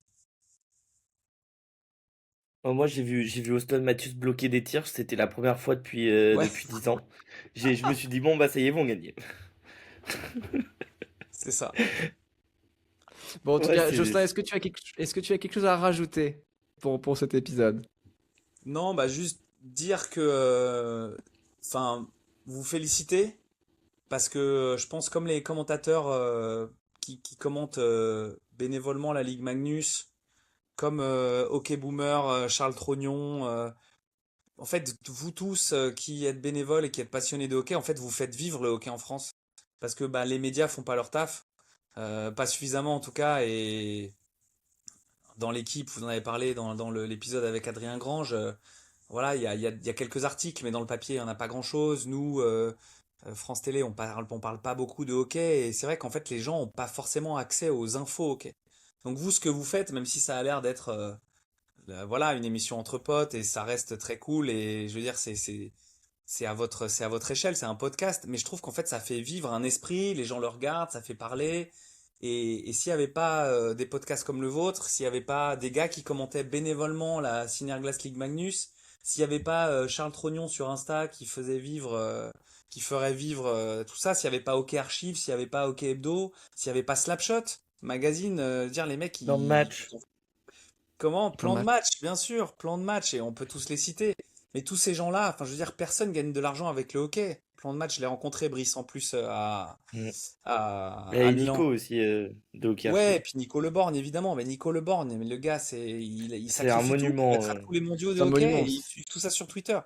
Moi, j'ai vu Auston Matthews bloquer des tirs. C'était la première fois
Ouais,
depuis 10 ans. Je me suis dit, bon, bah, ça y est, ils vont gagner.
c'est ça.
Bon, en tout
Ouais,
cas,
c'est.
Jocelyn, est-ce que tu as quelque chose à rajouter pour cet épisode?
Non, bah juste dire que, enfin, vous féliciter parce que je pense comme les commentateurs qui commentent bénévolement la Ligue Magnus, comme Hockey Boomer, Charles Trognon, en fait, vous tous qui êtes bénévoles et qui êtes passionnés de hockey, en fait, vous faites vivre le hockey en France. Parce que bah, les médias font pas leur taf, pas suffisamment en tout cas, et dans l'équipe, vous en avez parlé dans l'épisode avec Adrien Grange, voilà, il y a quelques articles, mais dans le papier, il n'y en a pas grand-chose. Nous, France Télé, on parle pas beaucoup de hockey, et c'est vrai qu'en fait, les gens n'ont pas forcément accès aux infos hockey. Donc vous, ce que vous faites, même si ça a l'air d'être voilà, une émission entre potes, et ça reste très cool, et je veux dire, c'est à votre échelle, c'est un podcast, mais je trouve qu'en fait, ça fait vivre un esprit, les gens le regardent, ça fait parler. Et s'il n'y avait pas des podcasts comme le vôtre, s'il n'y avait pas des gars qui commentaient bénévolement la Glass League Magnus, s'il n'y avait pas Charles Trognon sur Insta qui ferait vivre tout ça, s'il n'y avait pas OK Archive, s'il n'y avait pas OK Hebdo, s'il n'y avait pas Slapshot, magazine, dire les mecs,
Dans le match.
comment?
Dans le
Plan de
match.
match, bien sûr, plan de match, et on peut tous les citer. Mais tous ces gens-là, enfin, je veux dire, personne gagne de l'argent avec le hockey. Plan de match, je l'ai rencontré, Brice, en plus,
Mm.
à
Et Nico
Milan.
aussi, de Hockey
Ouais,
Archive.
et puis Nico Le Borgne, évidemment. Mais Nico Le Borgne, mais le gars, il
C'est un
sacrifie tout pour
monument.
être à tous les mondiaux de
C'est un
hockey et
monument.
il suit tout ça sur Twitter.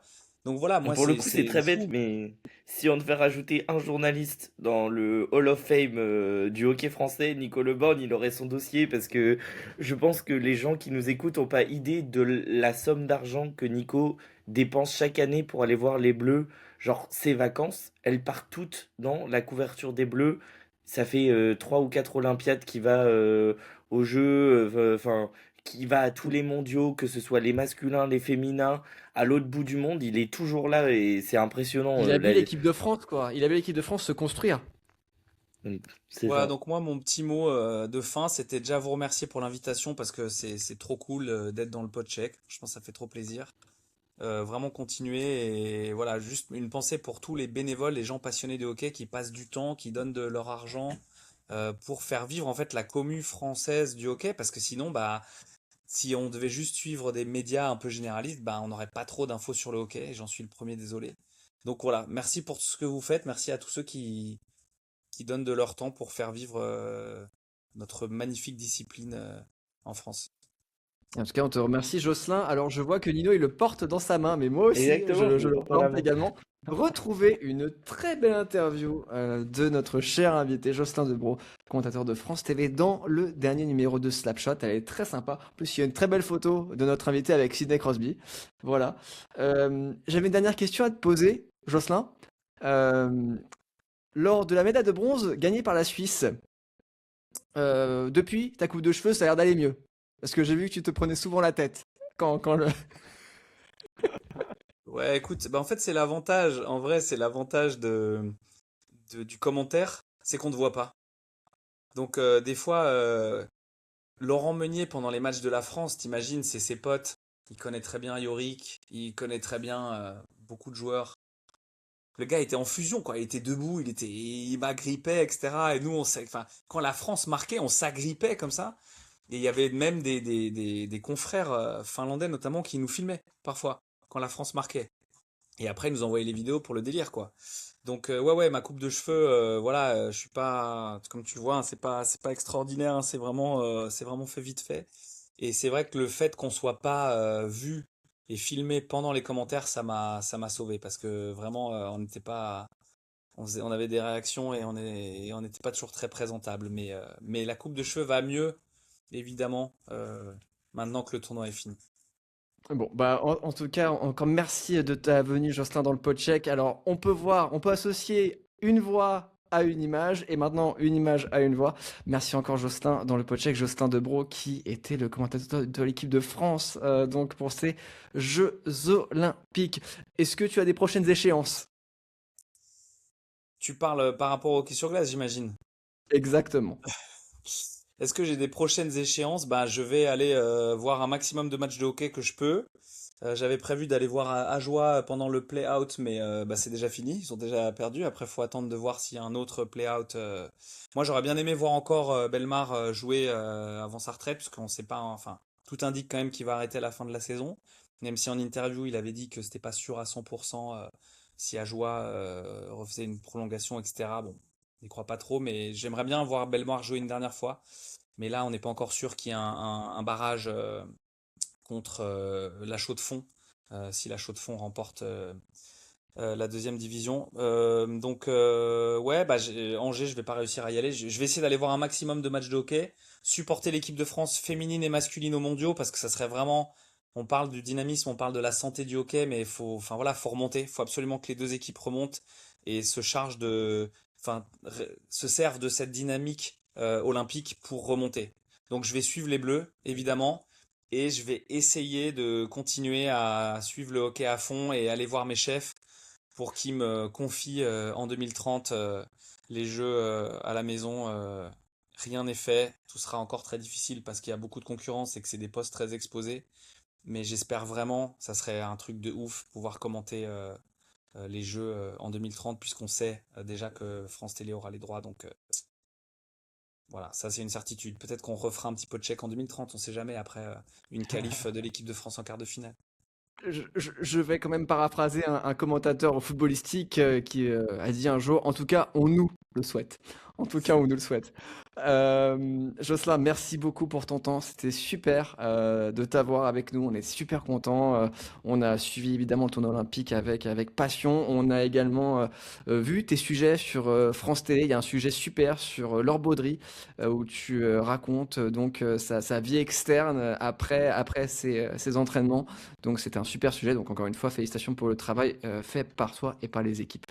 Donc voilà, moi,
Pour le coup, c'est
c'est
très bête,
fou.
mais si on devait rajouter un journaliste dans le Hall of Fame du hockey français, Nico Le Borgne, il aurait son dossier parce que je pense que les gens qui nous écoutent n'ont pas idée de la somme d'argent que Nico dépense chaque année pour aller voir les Bleus. Genre, ses vacances, elles partent toutes dans la couverture des Bleus. Ça fait 3 ou 4 Olympiades qui va aux Jeux, enfin, qui va à tous les mondiaux, que ce soit les masculins, les féminins à l'autre bout du monde, il est toujours là et c'est impressionnant.
Il a vu l'équipe de France, quoi. Il a vu l'équipe de France se construire.
C'est
Voilà,
ça.
donc moi, mon petit mot de fin, c'était déjà vous remercier pour l'invitation parce que c'est trop cool d'être dans le podcheck. Je pense que ça fait trop plaisir. Vraiment continuer et voilà, juste une pensée pour tous les bénévoles, les gens passionnés de hockey qui passent du temps, qui donnent de leur argent pour faire vivre en fait la commu française du hockey parce que sinon bah si on devait juste suivre des médias un peu généralistes, bah on n'aurait pas trop d'infos sur le hockey et j'en suis le premier désolé. Donc voilà, merci pour tout ce que vous faites, merci à tous ceux qui donnent de leur temps pour faire vivre notre magnifique discipline en France.
En tout cas, on te remercie, Jocelyn. Alors, je vois que Nino, il le porte dans sa main, mais moi aussi,
Exactement, je
je
le
le
porte dans la
porte
main.
également. Retrouvez une très belle interview de notre cher invité, Jocelyn Debro, commentateur de France TV, dans le dernier numéro de Slapshot. Elle est très sympa. En plus, il y a une très belle photo de notre invité avec Sidney Crosby. Voilà. J'avais une dernière question à te poser, Jocelyn. Euh, Lors de la médaille de bronze gagnée par la Suisse, depuis, ta coupe de cheveux, ça a l'air d'aller mieux. Parce que j'ai vu que tu te prenais souvent la tête. Quand le...
Ouais, écoute, bah en fait c'est l'avantage, en vrai c'est l'avantage du commentaire, c'est qu'on ne voit pas. Donc des fois, Laurent Meunier pendant les matchs de la France, t'imagines, c'est ses potes, il connaît très bien Yorick, il connaît très bien beaucoup de joueurs. Le gars était en fusion, quoi. Il était debout, il m'agrippait, etc. Et nous, enfin, quand la France marquait, on s'agrippait comme ça. Et il y avait même des confrères finlandais, notamment, qui nous filmaient, parfois, quand la France marquait. Et après, ils nous envoyaient les vidéos pour le délire, quoi. Donc, ouais, ouais, ma coupe de cheveux, voilà, je suis pas, comme tu le vois, hein, c'est pas extraordinaire, hein, c'est vraiment fait vite fait. Et c'est vrai que le fait qu'on soit pas vu et filmer pendant les commentaires, ça m'a sauvé parce que vraiment, on n'était pas, on avait des réactions et on n'était pas toujours très présentable. Mais la coupe de cheveux va mieux, évidemment, maintenant que le tournoi est fini.
Bon, bah, en tout cas, encore merci de ta venue, Jocelyn, dans le podcheck. Alors, on peut associer une voix à une image, et maintenant une image à une voix. Merci encore, Jocelyn, dans le podcheck, Jocelyn Debro, qui était le commentateur de l'équipe de France, donc pour ces Jeux Olympiques. Est-ce que tu as des prochaines échéances?
Tu parles par rapport au hockey sur glace, j'imagine.
Exactement.
Est-ce que j'ai des prochaines échéances? Bah, je vais aller voir un maximum de matchs de hockey que je peux. J'avais prévu d'aller voir Ajoie pendant le play-out, mais bah, c'est déjà fini. Ils ont déjà perdu. Après, il faut attendre de voir s'il y a un autre play-out. Moi, j'aurais bien aimé voir encore Bellemare jouer avant sa retraite, puisqu'on sait pas. Enfin, tout indique quand même qu'il va arrêter à la fin de la saison. Même si en interview, il avait dit que c'était pas sûr à 100% si Ajoie refaisait une prolongation, etc. Bon, je n'y crois pas trop, mais j'aimerais bien voir Bellemare jouer une dernière fois. Mais là, on n'est pas encore sûr qu'il y ait un barrage contre la Chaux-de-Fonds, si la Chaux-de-Fonds remporte la deuxième division. Ouais, bah, Angers, je vais pas réussir à y aller. Je vais essayer d'aller voir un maximum de matchs de hockey, supporter l'équipe de France féminine et masculine aux mondiaux, parce que ça serait vraiment. On parle du dynamisme, on parle de la santé du hockey, mais enfin voilà, faut remonter. Il faut absolument que les deux équipes remontent et se chargent enfin, se servent de cette dynamique olympique pour remonter. Donc je vais suivre les Bleus, évidemment, et je vais essayer de continuer à suivre le hockey à fond et aller voir mes chefs pour qu'ils me confient en 2030 les jeux à la maison. Rien n'est fait, tout sera encore très difficile parce qu'il y a beaucoup de concurrence et que c'est des postes très exposés. Mais j'espère vraiment, ça serait un truc de ouf, pouvoir commenter les jeux en 2030 puisqu'on sait déjà que France Télé aura les droits. Donc voilà, ça c'est une certitude. Peut-être qu'on refera un petit peu de check en 2030, on sait jamais, après une qualif de l'équipe de France en quart de finale.
Je vais quand même paraphraser un commentateur footballistique qui a dit un jour, en tout cas, on nous le souhaite. En tout cas, on nous le souhaite. Jocelyn, merci beaucoup pour ton temps. C'était super de t'avoir avec nous. On est super contents. On a suivi évidemment le tournoi olympique avec passion. On a également vu tes sujets sur France Télé. Il y a un sujet super sur Laure Baudry où tu racontes donc sa vie externe après ses entraînements. Donc c'était un super sujet. Donc encore une fois, félicitations pour le travail fait par toi et par les équipes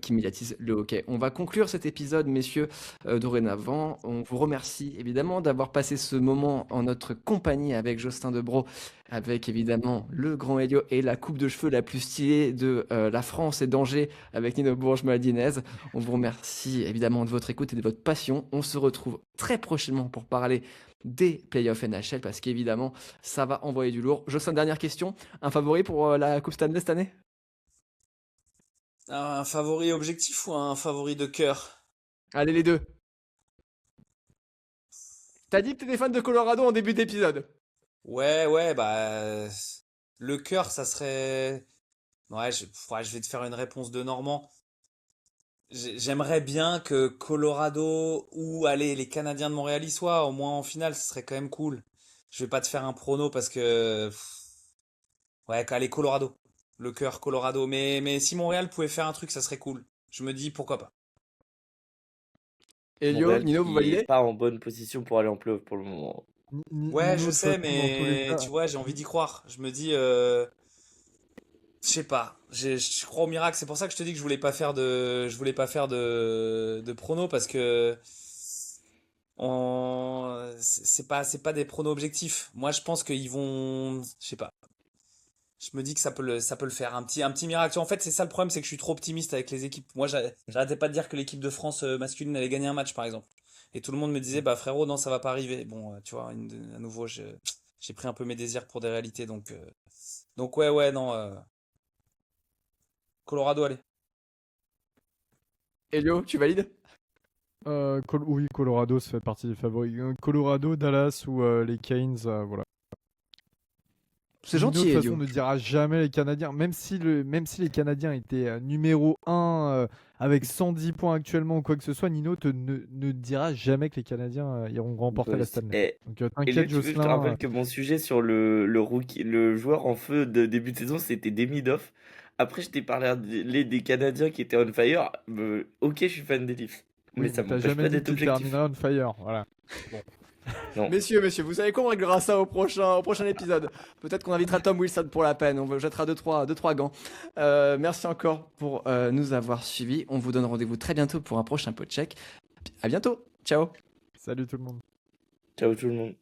qui médiatisent le hockey. On va conclure cet épisode, messieurs, dorénavant. On vous remercie évidemment d'avoir passé ce moment en notre compagnie avec Jocelyn Debro, avec évidemment le grand Elio et la coupe de cheveux la plus stylée de la France et d'Angers avec Nino Bourges-Madinez. On vous remercie évidemment de votre écoute et de votre passion. On se retrouve très prochainement pour parler des playoffs NHL parce qu'évidemment ça va envoyer du lourd. Jocelyn, dernière question, un favori pour la Coupe Stanley cette année?
Un favori objectif ou un favori de cœur?
Allez les deux. T'as dit que t'étais fan de Colorado en début d'épisode.
Ouais, ouais, bah le cœur, ça serait. Ouais, ouais, je vais te faire une réponse de Normand. J'aimerais bien que Colorado ou allez, les Canadiens de Montréal y soient, au moins en finale, ce serait quand même cool. Je vais pas te faire un prono parce que ouais, allez, Colorado. Le cœur Colorado. Mais si Montréal pouvait faire un truc, ça serait cool. Je me dis pourquoi pas.
Elio,
Montréal
Nino, vous
qui est
validez?
pas en bonne position pour aller en playoff pour le moment.
Ouais, je
Nino, de toute
sais,
façon, dans tous les
mais
cas.
tu vois, j'ai envie d'y croire. Je me dis, je sais pas. Je crois au miracle. C'est pour ça que je te dis que je voulais pas faire de pronos parce que c'est pas des pronos objectifs. Moi, je pense qu'ils vont, je sais pas. Je me dis que ça peut le faire. Un petit miracle. En fait, c'est ça le problème, c'est que je suis trop optimiste avec les équipes. Moi, j'arrêtais pas de dire que l'équipe de France masculine allait gagner un match, par exemple. Et tout le monde me disait, bah frérot, non, ça va pas arriver. Bon, tu vois, à nouveau, j'ai pris un peu mes désirs pour des réalités. Donc ouais, ouais, non. Colorado, allez.
Elio, tu valides?
Oui, Colorado, ça fait partie des favoris. Colorado, Dallas ou les Canes, voilà.
C'est
Nino, de
gentil,
toute façon,
Elio.
ne dira jamais les Canadiens, même si les Canadiens étaient numéro 1 avec 110 points actuellement ou quoi que ce soit, Nino ne dira jamais que les Canadiens iront remporter la Stanley.
Et,
Donc
et là,
t'inquiète,
tu veux que je te
Jocelyn.
rappelle que mon sujet sur le rookie, le joueur en feu de début de saison, c'était Demidov. Après, je t'ai parlé des Canadiens qui étaient on fire. Ok, je suis fan des Leafs. Mais
Oui,
ça
mais t'as
m'empêche
jamais
pas
dit
d'être
qu'il
objectif.
terminerait on fire. Voilà.
Non.
Messieurs, vous savez quoi, on réglera ça au prochain épisode. Peut-être qu'on invitera Tom Wilson pour la peine, on vous jettera deux, trois gants. Merci encore pour nous avoir suivis. On vous donne rendez-vous très bientôt pour un prochain podcheck. À bientôt, ciao.
Salut tout le monde.
Ciao tout le monde.